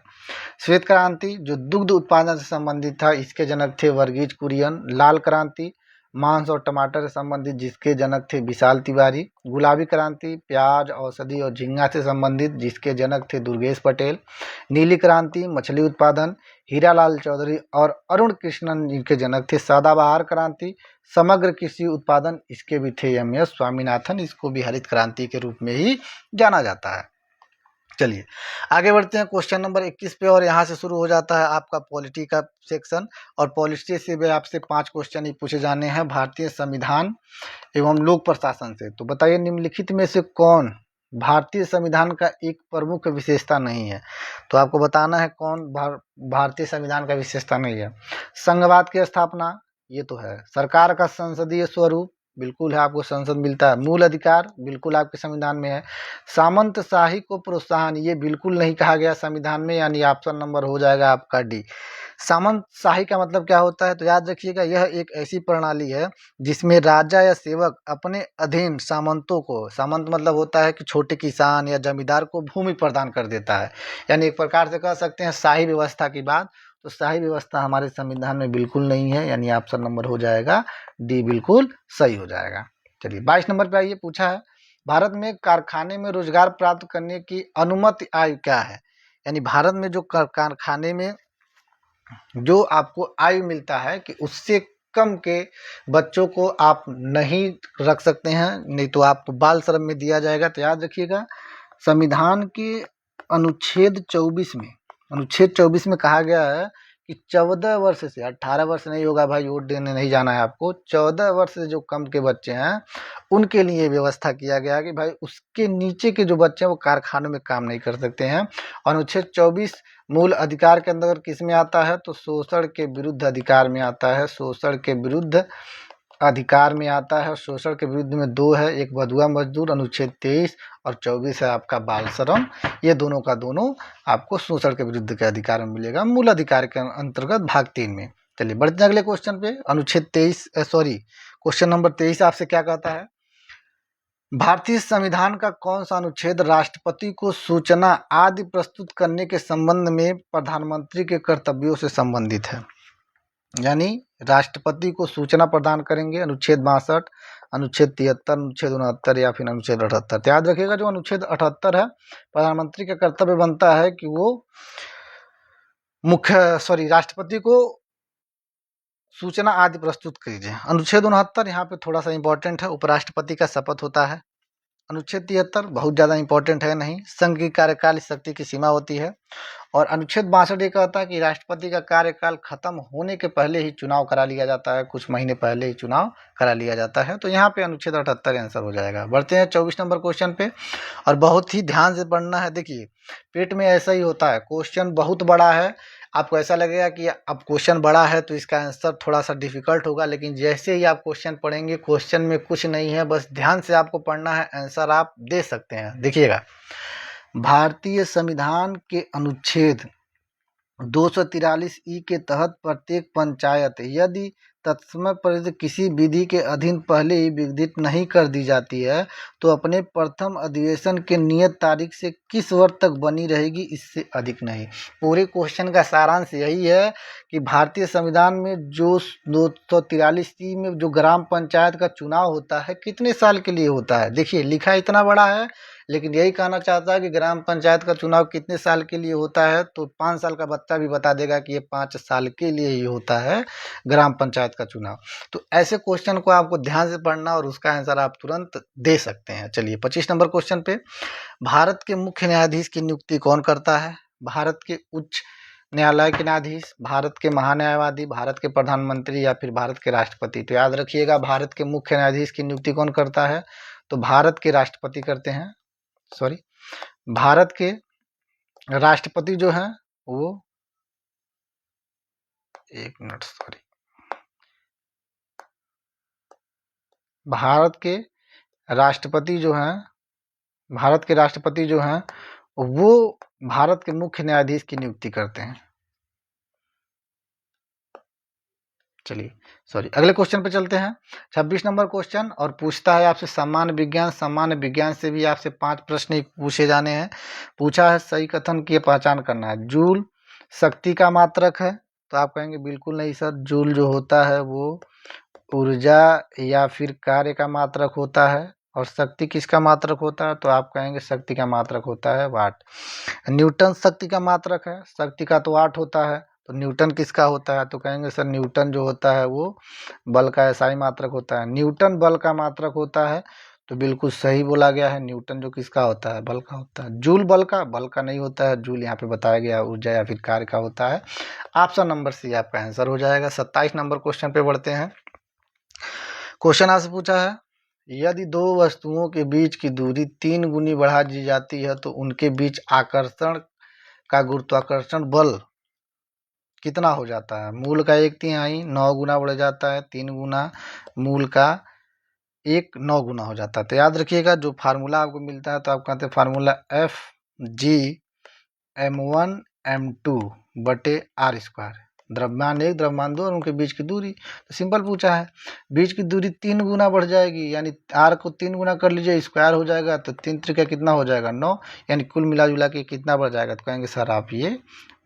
श्वेत क्रांति जो दुग्ध उत्पादन से संबंधित था, इसके जनक थे वर्गीज कुरियन। लाल क्रांति मांस और टमाटर से संबंधित, जिसके जनक थे विशाल तिवारी। गुलाबी क्रांति प्याज, औषधि और झींगा से संबंधित, जिसके जनक थे दुर्गेश पटेल। नीली क्रांति मछली उत्पादन, हीरालाल चौधरी और अरुण कृष्णन जिनके जनक थे। सदाबहार क्रांति समग्र कृषि उत्पादन, इसके भी थे एम.एस. स्वामीनाथन। इसको भी हरित क्रांति के रूप में ही जाना जाता है। चलिए आगे बढ़ते हैं क्वेश्चन नंबर 21 पे, और यहाँ से शुरू हो जाता है आपका पॉलिटी का सेक्शन। और पॉलिटी से भी आपसे 5 क्वेश्चन ही पूछे जाने हैं भारतीय संविधान एवं लोक प्रशासन से। तो बताइए निम्नलिखित में से कौन भारतीय संविधान का एक प्रमुख विशेषता नहीं है? तो आपको बताना है कौन भारतीय संविधान का विशेषता नहीं है। संघवाद की स्थापना, ये तो है। सरकार का संसदीय स्वरूप, बिल्कुल है, आपको संसद मिलता है। मूल अधिकार, बिल्कुल आपके संविधान में है। सामंतशाही को प्रोत्साहन, ये बिल्कुल नहीं कहा गया संविधान में, यानी ऑप्शन नंबर हो जाएगा आपका डी। सामंतशाही का मतलब क्या होता है? तो याद रखिएगा, यह एक ऐसी प्रणाली है जिसमें राजा या सेवक अपने अधीन सामंतों को, सामंत मतलब होता है कि छोटे किसान या जमींदार को भूमि प्रदान कर देता है, यानी एक प्रकार से कह सकते हैं शाही व्यवस्था की बात। तो शाही व्यवस्था हमारे संविधान में बिल्कुल नहीं है, यानी ऑप्शन नंबर हो जाएगा डी, बिल्कुल सही हो जाएगा। चलिए 22 नंबर पे आइए, पूछा है भारत में कारखाने में रोजगार प्राप्त करने की अनुमति आयु क्या है? यानी भारत में जो कारखाने में जो आपको आयु मिलता है कि उससे कम के बच्चों को आप नहीं रख सकते हैं, नहीं तो आपको बाल श्रम में दिया जाएगा। तो याद रखिएगा संविधान के अनुच्छेद 24 में कहा गया है कि 14 वर्ष से, 18 वर्ष नहीं होगा भाई, वोट देने नहीं जाना है आपको, 14 वर्ष से जो कम के बच्चे हैं उनके लिए व्यवस्था किया गया कि भाई उसके नीचे के जो बच्चे हैं वो कारखानों में काम नहीं कर सकते हैं। अनुच्छेद 24 मूल अधिकार के अंदर किस में आता है? तो शोषण के विरुद्ध अधिकार में आता है, शोषण के विरुद्ध अधिकार में आता है। शोषण के विरुद्ध में 2 है, एक बधुआ मजदूर अनुच्छेद 23 और 24 है आपका बाल श्रम। ये दोनों का दोनों आपको शोषण के विरुद्ध के अधिकार में मिलेगा, मूल अधिकार के अंतर्गत भाग 3 में। चलिए बढ़ते हैं अगले क्वेश्चन पे। अनुच्छेद 23 क्वेश्चन नंबर 23 आपसे क्या कहता है? भारतीय संविधान का कौन सा अनुच्छेद राष्ट्रपति को सूचना आदि प्रस्तुत करने के संबंध में प्रधानमंत्री के कर्तव्यों से संबंधित है? यानी राष्ट्रपति को सूचना प्रदान करेंगे। अनुच्छेद 62, अनुच्छेद 73, अनुच्छेद 69 या फिर अनुच्छेद 78। तो याद रखिएगा जो अनुच्छेद 78 है, प्रधानमंत्री का कर्तव्य बनता है कि वो राष्ट्रपति को सूचना आदि प्रस्तुत कीजिए। अनुच्छेद 69 यहाँ पे थोड़ा सा इंपॉर्टेंट है, उपराष्ट्रपति का शपथ होता है। अनुच्छेद 73 बहुत ज़्यादा इंपॉर्टेंट है नहीं, संघ की कार्यकाल शक्ति की सीमा होती है। और अनुच्छेद 62 ये कहता है कि राष्ट्रपति का कार्यकाल खत्म होने के पहले ही चुनाव करा लिया जाता है, कुछ महीने पहले ही चुनाव करा लिया जाता है। तो यहाँ पे अनुच्छेद 78 आंसर हो जाएगा। बढ़ते हैं 24 नंबर क्वेश्चन पे, और बहुत ही ध्यान से पढ़ना है। देखिए पेट में ऐसा ही होता है, क्वेश्चन बहुत बड़ा है, आपको ऐसा लगेगा कि अब क्वेश्चन बड़ा है तो इसका आंसर थोड़ा सा डिफिकल्ट होगा, लेकिन जैसे ही आप क्वेश्चन पढ़ेंगे क्वेश्चन में कुछ नहीं है, बस ध्यान से आपको पढ़ना है, आंसर आप दे सकते हैं। देखिएगा, भारतीय संविधान के अनुच्छेद 243 के तहत प्रत्येक पंचायत यदि तत्समय परिधि किसी विधि के अधीन पहले ही विघटित नहीं कर दी जाती है तो अपने प्रथम अधिवेशन के नियत तारीख से किस वर्ष तक बनी रहेगी, इससे अधिक नहीं। पूरे क्वेश्चन का सारांश यही है कि भारतीय संविधान में जो 243 में जो ग्राम पंचायत का चुनाव होता है कितने साल के लिए होता है। देखिए लिखा इतना बड़ा है, लेकिन यही कहना चाहता है कि ग्राम पंचायत का चुनाव कितने साल के लिए होता है, तो 5 साल का बच्चा भी बता देगा कि ये 5 साल के लिए ही होता है ग्राम पंचायत का चुनाव। तो ऐसे क्वेश्चन को आपको ध्यान से पढ़ना और उसका आंसर आप तुरंत दे सकते हैं। चलिए 25 नंबर क्वेश्चन पे, भारत के मुख्य न्यायाधीश की नियुक्ति कौन करता है? भारत के उच्च न्यायालय के न्यायाधीश, भारत के महान्यायवादी, भारत के प्रधानमंत्री या फिर भारत के राष्ट्रपति। तो याद रखिएगा, भारत के मुख्य न्यायाधीश की नियुक्ति कौन करता है? तो भारत के राष्ट्रपति करते हैं। सॉरी, भारत के राष्ट्रपति जो हैं वो, एक मिनट, सॉरी, भारत के राष्ट्रपति जो हैं, भारत के राष्ट्रपति जो हैं वो भारत के मुख्य न्यायाधीश की नियुक्ति करते हैं। चलिए सॉरी, अगले क्वेश्चन पे चलते हैं। 26 नंबर क्वेश्चन, और पूछता है आपसे सामान्य विज्ञान। सामान्य विज्ञान से भी आपसे 5 प्रश्न ही पूछे जाने हैं। पूछा है सही कथन की पहचान करना है। जूल शक्ति का मात्रक है? तो आप कहेंगे बिल्कुल नहीं सर, जूल जो होता है वो ऊर्जा या फिर कार्य का मात्रक होता है। और शक्ति किसका मात्रक होता है? तो आप कहेंगे शक्ति का मात्रक होता है वाट। न्यूटन शक्ति का मात्रक है, शक्ति का तो वाट होता है, तो न्यूटन किसका होता है? तो कहेंगे सर न्यूटन जो होता है वो बल का एसआई मात्रक होता है। न्यूटन बल का मात्रक होता है, तो बिल्कुल सही बोला गया है। न्यूटन जो किसका होता है? बल का होता है। जूल बल का नहीं होता है। जूल यहाँ पे बताया गया ऊर्जा या फिर कार्य का होता है। ऑप्शन नंबर सी आपका आंसर हो जाएगा। 27 नंबर क्वेश्चन पे बढ़ते हैं। क्वेश्चन आपसे पूछा है, यदि दो वस्तुओं के बीच की दूरी 3 गुनी बढ़ा दी जाती है तो उनके बीच आकर्षण का गुरुत्वाकर्षण बल कितना हो जाता है? मूल का 1/3 9 गुना बढ़ जाता है, 3 गुना, मूल का 9 गुना हो जाता है। तो याद रखिएगा, जो फार्मूला आपको मिलता है तो आप कहते हैं फार्मूला Fg(m1m2/r²। द्रव्यमान 1, द्रव्यमान 2 और उनके बीच की दूरी। तो सिंपल पूछा है, बीच की दूरी 3 गुना बढ़ जाएगी, यानी r को 3 गुना कर लीजिए, स्क्वायर हो जाएगा, तो 3 त्रिका कितना हो जाएगा? 9, यानी कुल मिला जुला के कितना बढ़ जाएगा? तो कहेंगे सर आप ये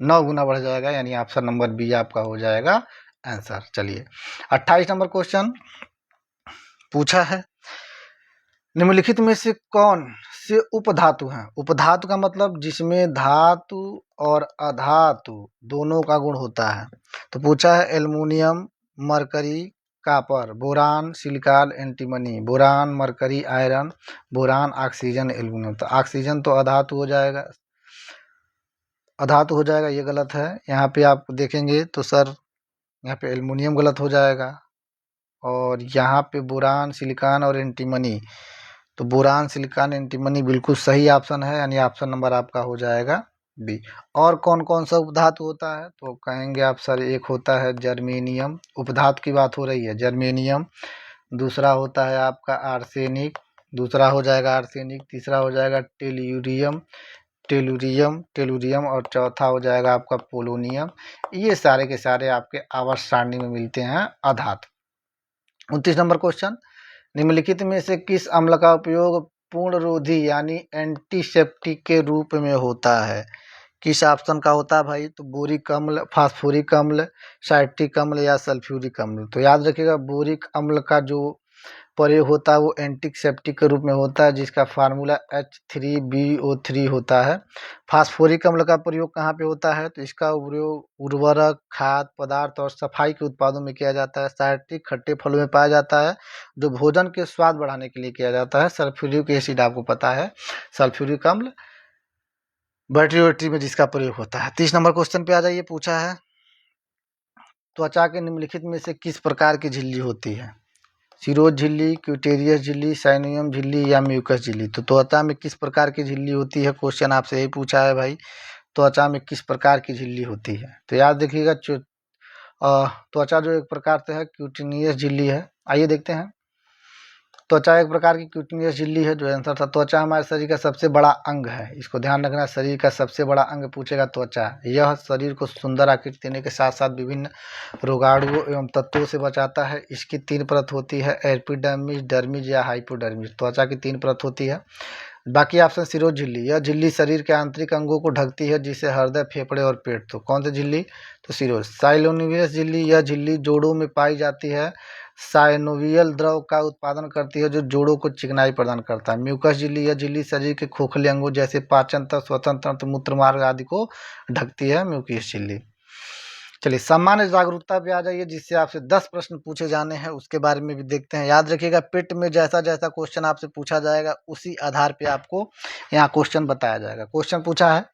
9 गुना बढ़ जाएगा, यानी ऑप्शन नंबर बी आपका हो जाएगा आंसर। चलिए 28 नंबर क्वेश्चन पूछा है, निम्नलिखित में से कौन से उपधातु हैं? उपधातु का मतलब जिसमें धातु और अधातु दोनों का गुण होता है। तो पूछा है aluminium, mercury, copper, boron, silicon, antimony. Boron, mercury, iron, boron, oxygen, aluminium. तो ऑक्सीजन तो अधातु हो जाएगा, अधातु हो जाएगा, ये गलत है। यहाँ पे आप देखेंगे तो सर यहाँ पे एल्युमिनियम गलत हो जाएगा, और यहाँ पे बोरान, सिलिकॉन और एंटीमनी। तो बोरान, सिलिकॉन, एंटीमनी बिल्कुल सही ऑप्शन है, यानी ऑप्शन नंबर आपका हो जाएगा बी। और कौन कौन सा उपधातु होता है? तो कहेंगे आप सर एक होता है जर्मेनियम, उपधातु की बात हो रही है, जर्मेनियम। दूसरा होता है आपका आर्सेनिक, दूसरा हो जाएगा आर्सेनिक। तीसरा हो जाएगा टेल्यूरियम, टेलुरियम, और चौथा हो जाएगा आपका पोलोनियम। ये सारे के सारे आपके आवर्त सारणी में मिलते हैं अधातु। 29 नंबर क्वेश्चन, निम्नलिखित में से किस अम्ल का उपयोग पूर्णरोधी यानी एंटीसेप्टिक के रूप में होता है? किस ऑप्शन का होता है भाई? तो बोरिक अम्ल, फास्फोरिक अम्ल, साइट्रिक अम्ल या सल्फ्यूरिक अम्ल। तो याद रखिएगा, बोरिक अम्ल का जो प्रयोग होता है वो एंटीसेप्टिक के रूप में होता है, जिसका फार्मूला H3BO3 होता है। फास्फोरिक अम्ल का प्रयोग कहाँ पे होता है? तो इसका प्रयोग उर्वरक, खाद्य पदार्थ और सफाई के उत्पादों में किया जाता है। साइट्रिक खट्टे फलों में पाया जाता है, जो भोजन के स्वाद बढ़ाने के लिए किया जाता है। सल्फ्यूरिक एसिड आपको पता है, सल्फ्यूरिक अम्ल बैटरी में जिसका प्रयोग होता है। 30 नंबर क्वेश्चन पे आ जाइए। पूछा है, त्वचा के निम्नलिखित में से किस प्रकार की झिल्ली होती है? सिरोज झिल्ली, क्यूटेरियस झिल्ली, साइनोवियम झिल्ली या म्यूकस झिल्ली। तो त्वचा में किस प्रकार की झिल्ली होती है? क्वेश्चन आपसे यही पूछा है भाई। त्वचा में किस प्रकार की झिल्ली होती है? तो याद रखिएगा त्वचा जो एक प्रकार से है क्यूटिनियस झिल्ली है। आइए देखते हैं। त्वचा एक प्रकार की क्यूटिनियस झिल्ली है, जो आंसर था। त्वचा हमारे शरीर का सबसे बड़ा अंग है, इसको ध्यान रखना। शरीर का सबसे बड़ा अंग पूछेगा त्वचा। यह शरीर को सुंदर आकृति देने के साथ साथ विभिन्न रोगाणुओं एवं तत्वों से बचाता है। इसकी 3 परत होती है, एपिडर्मिस, डर्मिस या हाइपोडर्मिस। त्वचा की 3 परत होती है। बाकी ऑप्शन सिरोज झिल्ली। यह झिल्ली शरीर के आंतरिक अंगों को ढकती है, जिसे हृदय, फेफड़े और पेट। तो कौन सी झिल्ली? तो सिरोज। साइलोनिवियस झिल्ली। यह झिल्ली जोड़ों में पाई जाती है, साइनोवियल द्रव का उत्पादन करती है, जो जोड़ों को चिकनाई प्रदान करता है। म्यूकस झिल्ली। यह झिल्ली शरीर के खोखले अंगों जैसे पाचन तंत्र, श्वसन तंत्र, मूत्र मार्ग आदि को ढकती है, म्यूकस झिल्ली। चलिए सामान्य जागरूकता पे आ जाइए, जिससे आपसे 10 प्रश्न पूछे जाने हैं, उसके बारे में भी देखते हैं। याद रखिएगा, पेट में जैसा जैसा क्वेश्चन आपसे पूछा जाएगा, उसी आधार पे आपको यहाँ क्वेश्चन बताया जाएगा। क्वेश्चन पूछा है,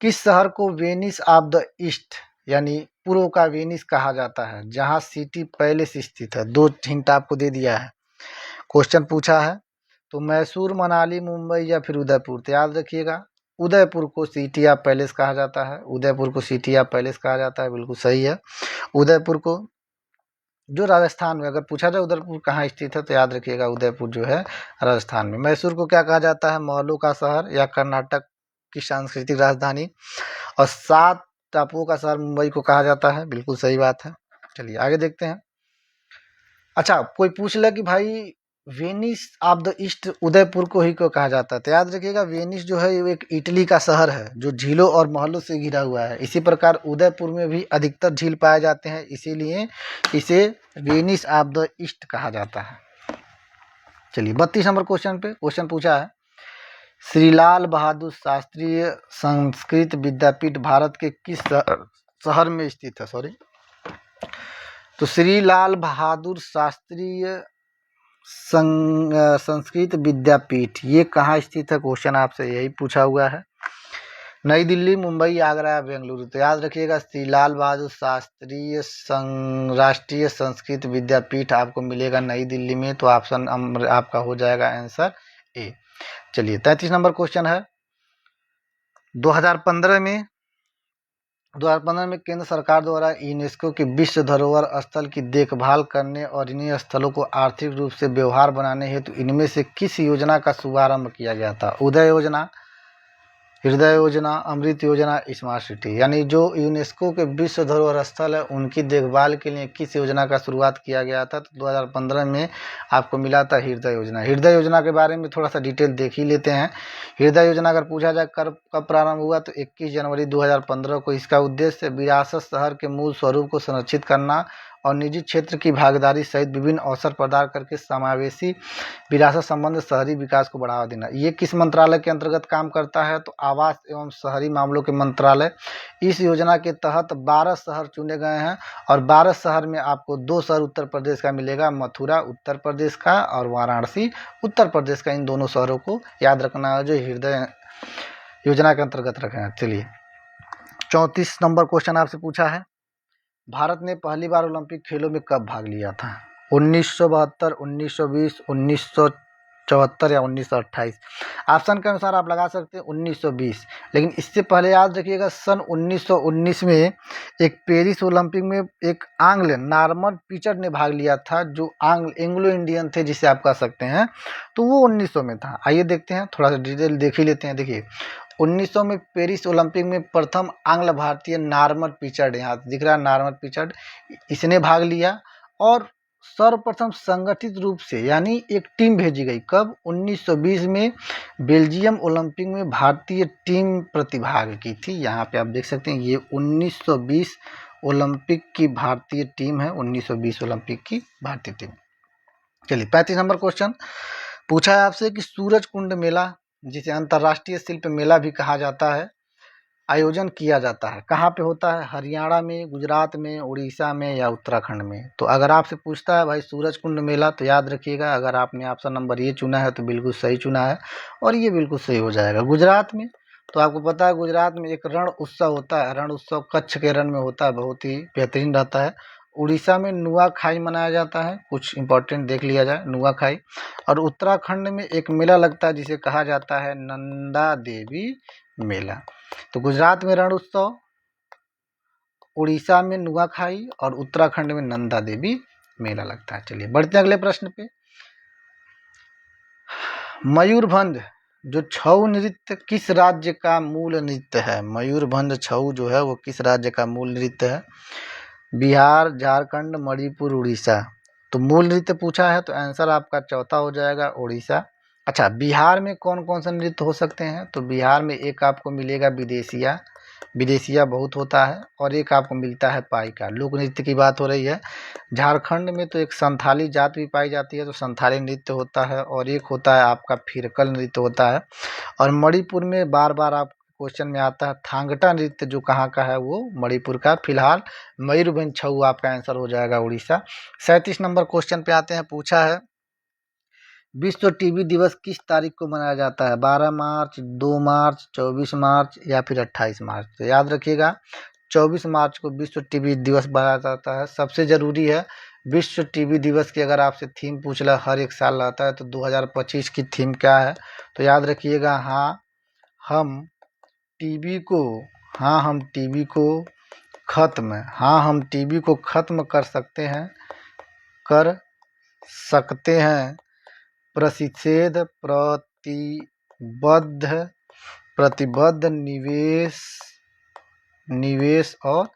किस शहर को वेनिस ऑफ द ईस्ट यानी पूर्व का वेनिस कहा जाता है, जहाँ सिटी पैलेस स्थित है? 2 हिंट आपको दे दिया है। क्वेश्चन पूछा है तो मैसूर, मनाली, मुंबई या फिर उदयपुर? तो याद रखिएगा, उदयपुर को सिटी ऑफ पैलेस कहा जाता है। उदयपुर को सिटी ऑफ पैलेस कहा जाता है, बिल्कुल सही है। उदयपुर को, जो राजस्थान में, अगर पूछा जाए उदयपुर कहाँ स्थित है, तो याद रखिएगा उदयपुर जो है राजस्थान में। मैसूर को क्या कहा जाता है? महलों का शहर या कर्नाटक की सांस्कृतिक राजधानी। और 7 टापुओं का शहर मुंबई को कहा जाता है, बिल्कुल सही बात है। चलिए आगे देखते हैं। अच्छा, कोई पूछ ले कि भाई Venice of the east Udaipur को ही क्यों कहा जाता है? तो याद रखिएगा, वेनिस जो है ये एक इटली का शहर है, जो झीलों और महलों से घिरा हुआ है। इसी प्रकार उदयपुर में भी अधिकतर झील पाए जाते हैं, इसीलिए इसे वेनिस ऑफ द ईस्ट कहा जाता है। चलिए 32 नंबर क्वेश्चन पे क्वेश्चन पूछा है, श्री लाल बहादुर शास्त्रीय संस्कृत विद्यापीठ भारत के किस शहर में स्थित है? सॉरी, तो श्री लाल बहादुर शास्त्रीय संस्कृत विद्यापीठ ये कहाँ स्थित है? क्वेश्चन आपसे यही पूछा हुआ है। नई दिल्ली, मुंबई, आगरा या बेंगलुरु? तो याद रखिएगा, श्री लाल बहादुर शास्त्रीय राष्ट्रीय संस्कृत विद्यापीठ आपको मिलेगा नई दिल्ली में। तो ऑप्शन आपका हो जाएगा आंसर ए। चलिए 33 नंबर क्वेश्चन है, 2015 में केंद्र सरकार द्वारा यूनेस्को के विश्व धरोहर स्थल की देखभाल करने और इन्हीं स्थलों को आर्थिक रूप से व्यवहार बनाने हेतु इनमें से किस योजना का शुभारंभ किया गया था? उदय योजना, हृदय योजना, अमृत योजना, स्मार्ट सिटी। यानी जो यूनेस्को के विश्व धरोहर स्थल है, उनकी देखभाल के लिए किस योजना का शुरुआत किया गया था? तो 2015 में आपको मिला था हृदय योजना। हृदय योजना के बारे में थोड़ा सा डिटेल देख ही लेते हैं। हृदय योजना अगर पूछा जाए कब प्रारंभ हुआ, तो 21 जनवरी 2015 को। इसका उद्देश्य विरासत शहर के मूल स्वरूप को संरक्षित करना और निजी क्षेत्र की भागीदारी सहित विभिन्न अवसर प्रदान करके समावेशी विरासत संबंध शहरी विकास को बढ़ावा देना। ये किस मंत्रालय के अंतर्गत काम करता है? तो आवास एवं शहरी मामलों के मंत्रालय। इस योजना के तहत 12 शहर चुने गए हैं, और 12 शहर में आपको 2 शहर उत्तर प्रदेश का मिलेगा, मथुरा उत्तर प्रदेश का और वाराणसी उत्तर प्रदेश का। इन दोनों शहरों को याद रखना है, जो हृदय योजना के अंतर्गत रखे हैं। चलिए 34 नंबर क्वेश्चन आपसे पूछा है, भारत ने पहली बार ओलंपिक खेलों में कब भाग लिया था? 1972, 1920, 1974 या 1928? ऑप्शन के अनुसार आप लगा सकते हैं 1920, लेकिन इससे पहले याद रखिएगा सन 1919 में एक पेरिस ओलंपिक में एक आंग्ल नॉर्मन पिचर्ड ने भाग लिया था, जो एंग्लो इंडियन थे जिसे आप कह सकते हैं, तो वो 1900 में था। आइए देखते हैं, थोड़ा सा डिटेल देख ही लेते हैं। देखिए 1900 में पेरिस ओलंपिक में प्रथम आंग्ल भारतीय नॉर्मन पिचर्ड, यहाँ दिख रहा है नॉर्मन पिचर्ड, इसने भाग लिया। और सर्वप्रथम संगठित रूप से यानी एक टीम भेजी गई कब? 1920 में बेल्जियम ओलंपिक में भारतीय टीम प्रतिभाग की थी। यहाँ पे आप देख सकते हैं, ये 1920 ओलंपिक की भारतीय टीम है, 1920 ओलंपिक की भारतीय टीम। चलिए 35 नंबर क्वेश्चन पूछा है आपसे कि सूरज कुंड मेला, जिसे अंतर्राष्ट्रीय शिल्प मेला भी कहा जाता है, आयोजन किया जाता है कहाँ पे होता है? हरियाणा में, गुजरात में, उड़ीसा में या उत्तराखंड में? तो अगर आपसे पूछता है भाई सूरज कुंड मेला, तो याद रखिएगा, अगर आपने ऑप्शन नंबर ये चुना है तो बिल्कुल सही चुना है, और ये बिल्कुल सही हो जाएगा। गुजरात में, तो आपको पता है गुजरात में एक रण उत्सव होता है, रण उत्सव कच्छ के रण में होता है, बहुत ही बेहतरीन रहता है। उड़ीसा में नुआखाई मनाया जाता है, कुछ इंपॉर्टेंट देख लिया जाए, नुआखाई। और उत्तराखंड में एक मेला लगता है जिसे कहा जाता है नंदा देवी मेला। तो गुजरात में रण उत्सव, उड़ीसा में नुआखाई और उत्तराखंड में नंदा देवी मेला लगता है। चलिए बढ़ते हैं अगले प्रश्न पे। मयूरभंज जो छऊ नृत्य किस राज्य का मूल नृत्य है? मयूरभंज छऊ जो है वो किस राज्य का मूल नृत्य है? बिहार, झारखंड, मणिपुर, उड़ीसा। तो मूल नृत्य पूछा है तो आंसर आपका चौथा हो जाएगा उड़ीसा। अच्छा, बिहार में कौन कौन सा नृत्य हो सकते हैं? तो बिहार में एक आपको मिलेगा विदेशिया, विदेशिया बहुत होता है, और एक आपको मिलता है पाइका। लोक नृत्य की बात हो रही है। झारखंड में तो एक संथाली जात भी पाई जाती है तो संथाली नृत्य होता है, और एक होता है आपका फिरकल नृत्य होता है। और मणिपुर में बार बार आप क्वेश्चन में आता है थांगटा नृत्य, जो कहाँ का है? वो मणिपुर का। फिलहाल मयूरभंज छऊ आपका आंसर हो जाएगा उड़ीसा। 37 नंबर क्वेश्चन पे आते हैं। पूछा है विश्व टीबी दिवस किस तारीख को मनाया जाता है? 12 मार्च, 2 मार्च, 24 मार्च या फिर 28 मार्च? तो याद रखिएगा 24 मार्च को विश्व टीबी दिवस मनाया जाता है। सबसे ज़रूरी है विश्व टीबी दिवस की अगर आपसे थीम पूछ ला, हर एक साल आता है, तो 2025 की थीम क्या है? तो याद रखिएगा हम टीबी को हम टीबी को ख़त्म कर सकते हैं प्रतिबद्ध निवेश और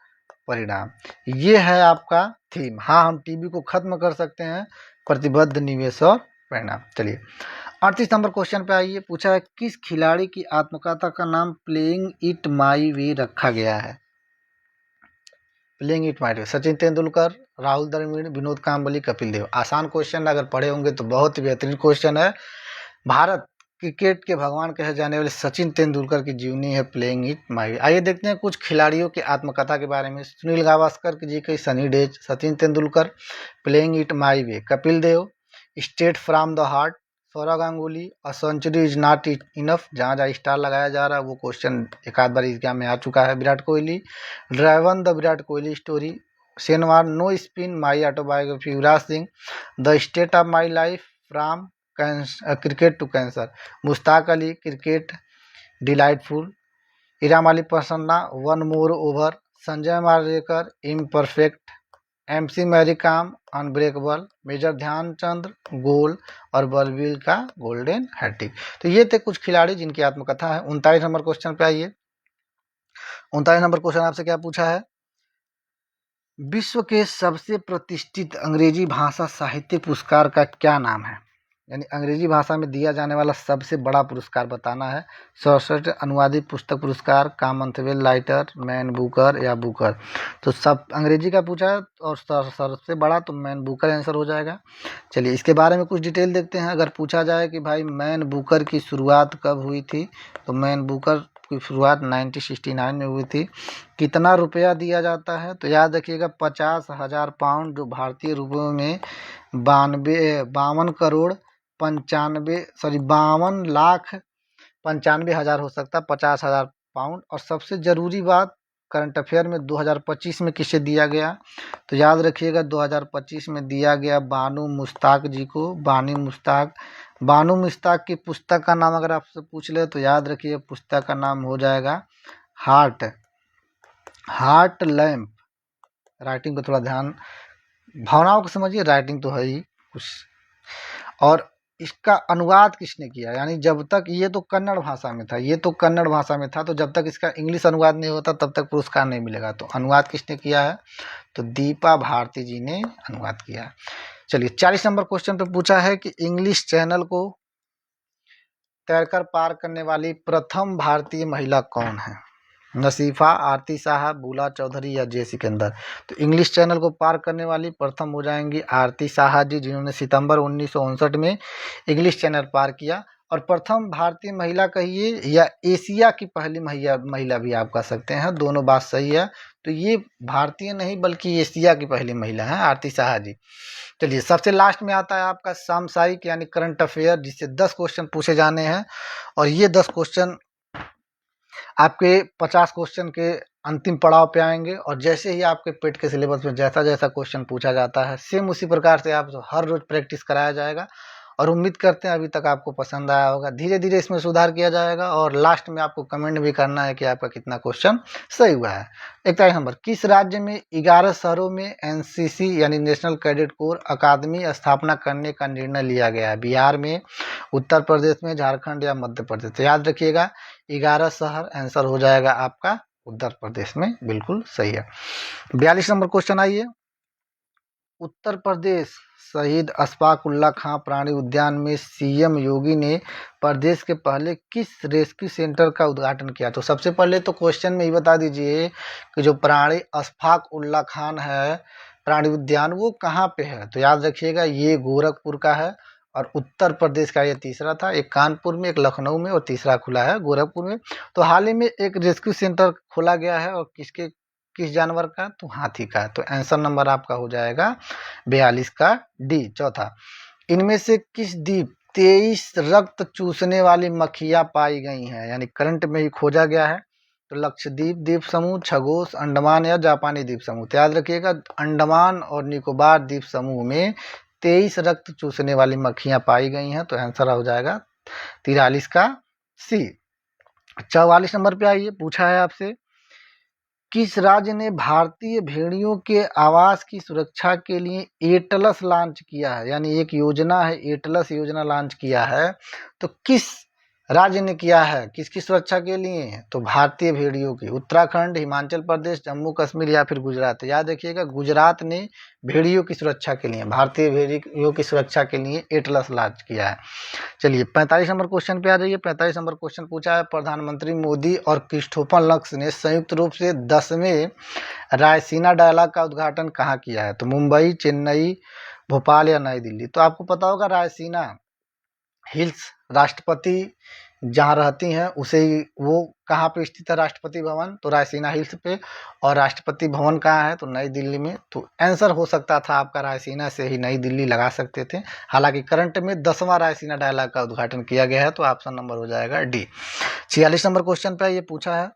परिणाम। ये है आपका थीम। हम टीबी को खत्म कर सकते हैं, प्रतिबद्ध निवेश और परिणाम। चलिए 38 नंबर क्वेश्चन पे आइए। पूछा है किस खिलाड़ी की आत्मकथा का नाम प्लेइंग इट माई वे रखा गया है? प्लेइंग इट माई वे, सचिन तेंदुलकर, राहुल द्रविड़, विनोद कांबली, कपिल देव। आसान क्वेश्चन, अगर पढ़े होंगे तो बहुत ही बेहतरीन क्वेश्चन है। भारत क्रिकेट के भगवान कहे जाने वाले सचिन तेंदुलकर की जीवनी है प्लेइंग इट माई वे। आइए देखते हैं कुछ खिलाड़ियों की आत्मकथा के बारे में। सुनील गावस्कर जी की Sunny Days, Sachin Tendulkar playing it my way, Kapil Dev straight from the heart, Sourav Ganguly a century is not enough, जहाँ जहाँ स्टार लगाया जा रहा है वो क्वेश्चन एक आध बार एग्जाम में आ चुका है। Virat Kohli driven the Virat Kohli story, Shane Warne no spin my autobiography, Yuvraj Singh the test of my life from cricket to cancer, Mushtaq Ali cricket delightful, इराम अली Prasanna one more over, Sanjay Manjrekar imperfect, MC Mary Kom unbreakable, major Dhyanchand goal और बलबीर का गोल्डन हैट्रिक। तो ये थे कुछ खिलाड़ी जिनकी आत्मकथा है। 39 नंबर क्वेश्चन पे आइए। 39 नंबर क्वेश्चन आपसे क्या पूछा है? विश्व के सबसे प्रतिष्ठित अंग्रेजी भाषा साहित्य पुरस्कार का क्या नाम है? यानी अंग्रेजी भाषा में दिया जाने वाला सबसे बड़ा पुरस्कार बताना है। सर्वश्रेष्ठ अनुवादित पुस्तक पुरस्कार, कॉमनवेल्थ राइटर, मैन बुकर या बुकर। तो सब अंग्रेजी का पूछा है और सबसे बड़ा तो मैन बुकर आंसर हो जाएगा। चलिए इसके बारे में कुछ डिटेल देखते हैं। अगर पूछा जाए कि भाई मैन बुकर की शुरुआत कब हुई थी, तो मैन बुकर की शुरुआत 1969 में हुई थी। कितना रुपया दिया जाता है? तो याद रखिएगा 50,000 पाउंड, जो भारतीय रुपयों में 52,95,000 हो सकता है, 50,000 पाउंड। और सबसे ज़रूरी बात करंट अफेयर में 2025 में किसे दिया गया? तो याद रखिएगा 2025 में दिया गया बानू मुश्ताक जी को। बानू मुश्ताक की पुस्तक का नाम अगर आपसे पूछ ले तो याद रखिए पुस्तक का नाम हो जाएगा हार्ट लैम्प। राइटिंग को थोड़ा ध्यान, भावनाओं को समझिए, राइटिंग तो है ही कुछ। और इसका अनुवाद किसने किया? यानी जब तक ये तो कन्नड़ भाषा में था, तो जब तक इसका इंग्लिश अनुवाद नहीं होता तब तक पुरस्कार नहीं मिलेगा। तो अनुवाद किसने किया है? तो दीपा भारती जी ने अनुवाद किया है। चलिए 40 नंबर क्वेश्चन पे पूछा है कि इंग्लिश चैनल को तैरकर पार करने वाली प्रथम भारतीय महिला कौन है? नसीफा, आरती साहब, बुला चौधरी या जे सिकंदर। तो इंग्लिश चैनल को पार करने वाली प्रथम हो जाएंगी आरती साहा जी, जिन्होंने सितंबर 1959 में इंग्लिश चैनल पार किया। और प्रथम भारतीय महिला कहिए या एशिया की पहली महिला भी आप कह सकते हैं, दोनों बात सही है। तो ये भारतीय नहीं बल्कि एशिया की पहली महिला है आरती साहा जी। चलिए सबसे लास्ट में आता है आपका सामसाइक यानी करंट अफेयर, जिससे 10 क्वेश्चन पूछे जाने हैं। और ये 10 क्वेश्चन आपके 50 क्वेश्चन के अंतिम पड़ाव पे आएंगे। और जैसे ही आपके पेट के सिलेबस में जैसा जैसा क्वेश्चन पूछा जाता है, सेम उसी प्रकार से आप हर रोज प्रैक्टिस कराया जाएगा। और उम्मीद करते हैं अभी तक आपको पसंद आया होगा। धीरे धीरे इसमें सुधार किया जाएगा और लास्ट में आपको कमेंट भी करना है कि आपका कितना क्वेश्चन सही हुआ है। 41 नंबर, किस राज्य में 11 शहरों में एनसीसी यानी नेशनल कैडेट कोर अकादमी स्थापना करने का निर्णय लिया गया है? बिहार में, उत्तर प्रदेश में, झारखंड या मध्य प्रदेश? तो याद रखिएगा 11 शहर, आंसर हो जाएगा आपका उत्तर प्रदेश में, बिल्कुल सही है। 42 नंबर क्वेश्चन आइए, उत्तर प्रदेश शहीद अशफाक उल्ला खां प्राणी उद्यान में सीएम योगी ने प्रदेश के पहले किस रेस्क्यू सेंटर का उद्घाटन किया? तो सबसे पहले तो क्वेश्चन में ये बता दीजिए कि जो प्राणी अशफाक उल्ला खान है प्राणी उद्यान वो कहाँ पे है? तो याद रखिएगा ये गोरखपुर का है और उत्तर प्रदेश का ये तीसरा था। एक कानपुर में, एक लखनऊ में और तीसरा खुला है गोरखपुर में। तो हाल ही में एक रेस्क्यू सेंटर खोला गया है और किस जानवर का? तो हाथी का। तो आंसर नंबर आपका हो जाएगा 42 का डी, चौथा। इनमें से किस द्वीप 23 रक्त चूसने वाली मक्खियां पाई गई हैं, यानी करंट में ही खोजा गया है? तो लक्षद्वीप द्वीप समूह, खगोश, अंडमान या जापानी द्वीप समूह? तो याद रखिएगा अंडमान और निकोबार द्वीप समूह में 23 रक्त चूसने वाली मक्खियां पाई गई हैं। तो आंसर हो जाएगा 43 का सी। 44 नंबर पे आइए, पूछा है आपसे, किस राज्य ने भारतीय भेड़ियों के आवास की सुरक्षा के लिए एटलस लॉन्च किया है? यानी एक योजना है, एटलस योजना लॉन्च किया है। तो किस राज्य ने किया है, किसकी सुरक्षा के लिए? तो भारतीय भेड़ियों की। उत्तराखंड, हिमाचल प्रदेश, जम्मू कश्मीर या फिर गुजरात? याद रखिएगा गुजरात ने भेड़ियों की सुरक्षा के लिए, भारतीय भेड़ियों की सुरक्षा के लिए एटलस लॉन्च किया है। चलिए 45 नंबर क्वेश्चन पे आ जाइए। 45 नंबर क्वेश्चन पूछा है, प्रधानमंत्री मोदी और क्रिस्टोफर लक्स ने संयुक्त रूप से 10वें रायसीना डायलॉग का उद्घाटन कहाँ किया है? तो मुंबई, चेन्नई, भोपाल या नई दिल्ली? तो आपको पता होगा रायसीना हिल्स राष्ट्रपति जहाँ रहती हैं उसे ही, वो कहाँ पे स्थित है राष्ट्रपति भवन? तो रायसीना हिल्स पे। और राष्ट्रपति भवन कहाँ है? तो नई दिल्ली में। तो आंसर हो सकता था आपका रायसीना से ही नई दिल्ली लगा सकते थे। हालांकि करंट में 10वां रायसीना डायलॉग का उद्घाटन किया गया है। तो ऑप्शन नंबर हो जाएगा डी। 46 नंबर क्वेश्चन पे ये पूछा है,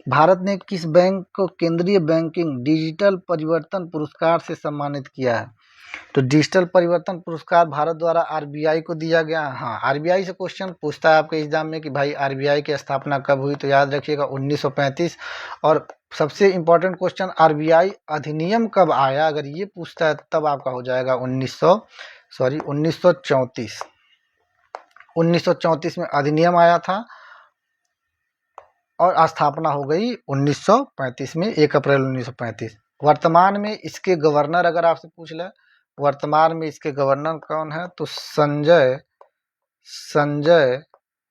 भारत ने किस बैंक को केंद्रीय बैंकिंग डिजिटल परिवर्तन पुरस्कार से सम्मानित किया है? तो डिजिटल परिवर्तन पुरस्कार भारत द्वारा आरबीआई को दिया गया। हाँ, आरबीआई से क्वेश्चन पूछता है आपके एग्जाम में कि भाई आरबीआई की स्थापना कब हुई? तो याद रखिएगा 1935। और सबसे इंपॉर्टेंट क्वेश्चन, आरबीआई अधिनियम कब आया? अगर ये पूछता है तब आपका हो जाएगा 1934। 1934 में अधिनियम आया था और स्थापना हो गई 1935 में, 1 अप्रैल 1935। वर्तमान में इसके गवर्नर अगर आपसे पूछ ले, वर्तमान में इसके गवर्नर कौन है? तो संजय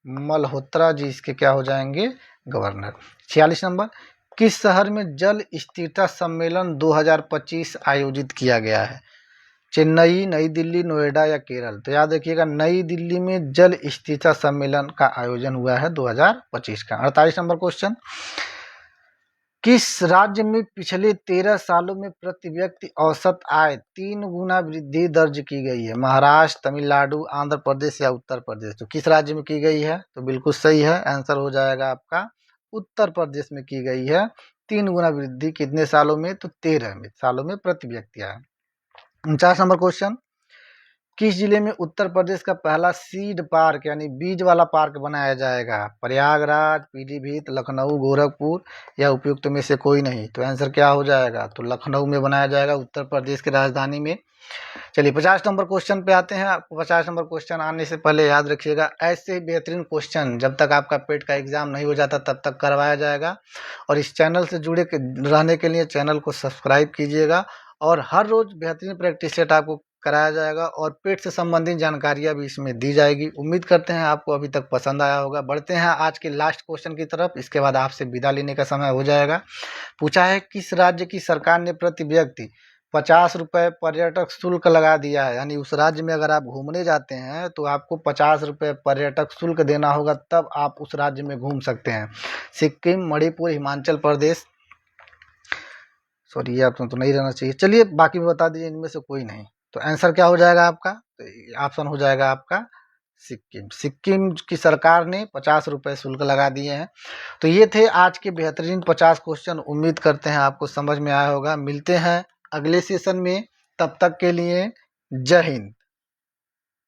मल्होत्रा जी इसके क्या हो जाएंगे? गवर्नर। 46 नंबर, किस शहर में जल स्थिरता सम्मेलन 2025 आयोजित किया गया है? चेन्नई, नई दिल्ली, नोएडा या केरल? तो याद रखिएगा नई दिल्ली में जल स्थिरता सम्मेलन का आयोजन हुआ है 2025 का। 48 नंबर क्वेश्चन, किस राज्य में पिछले 13 सालों में प्रति व्यक्ति औसत आय 3 गुना वृद्धि दर्ज की गई है? महाराष्ट्र, तमिलनाडु, आंध्र प्रदेश या उत्तर प्रदेश? तो किस राज्य में की गई है? तो बिल्कुल सही है, आंसर हो जाएगा आपका उत्तर प्रदेश में की गई है 3 गुना वृद्धि। कितने सालों में? तो 13 सालों में प्रति व्यक्ति आय। 49 नंबर क्वेश्चन, किस जिले में उत्तर प्रदेश का पहला सीड पार्क यानी बीज वाला पार्क बनाया जाएगा? प्रयागराज, पीलीभीत, लखनऊ, गोरखपुर या उपयुक्त में से कोई नहीं? तो आंसर क्या हो जाएगा? तो लखनऊ में बनाया जाएगा, उत्तर प्रदेश की राजधानी में। चलिए 50 नंबर क्वेश्चन पे आते हैं। आपको 50 नंबर क्वेश्चन आने से पहले याद रखिएगा ऐसे बेहतरीन क्वेश्चन जब तक आपका पेट का एग्जाम नहीं हो जाता तब तक करवाया जाएगा। और इस चैनल से जुड़े रहने के लिए चैनल को सब्सक्राइब कीजिएगा और हर रोज बेहतरीन प्रैक्टिस सेट आपको कराया जाएगा और पेट से संबंधित जानकारियां भी इसमें दी जाएगी। उम्मीद करते हैं आपको अभी तक पसंद आया होगा। बढ़ते हैं आज के लास्ट क्वेश्चन की तरफ, इसके बाद आपसे विदा लेने का समय हो जाएगा। पूछा है, किस राज्य की सरकार ने प्रति व्यक्ति 50 रुपये पर्यटक शुल्क लगा दिया है? यानी उस राज्य में अगर आप घूमने जाते हैं तो आपको 50 रुपये पर्यटक शुल्क देना होगा, तब आप उस राज्य में घूम सकते हैं। सिक्किम, मणिपुर, हिमाचल प्रदेश? सॉरी, ये ऑप्शन तो नहीं रहना चाहिए। चलिए बाकी भी बता दीजिए, इनमें से कोई नहीं। तो आंसर क्या हो जाएगा आपका? तो ऑप्शन हो जाएगा आपका सिक्किम। सिक्किम की सरकार ने 50 रुपये शुल्क लगा दिए हैं। तो ये थे आज के बेहतरीन 50 क्वेश्चन। उम्मीद करते हैं आपको समझ में आया होगा। मिलते हैं अगले सेशन में, तब तक के लिए जय हिंद।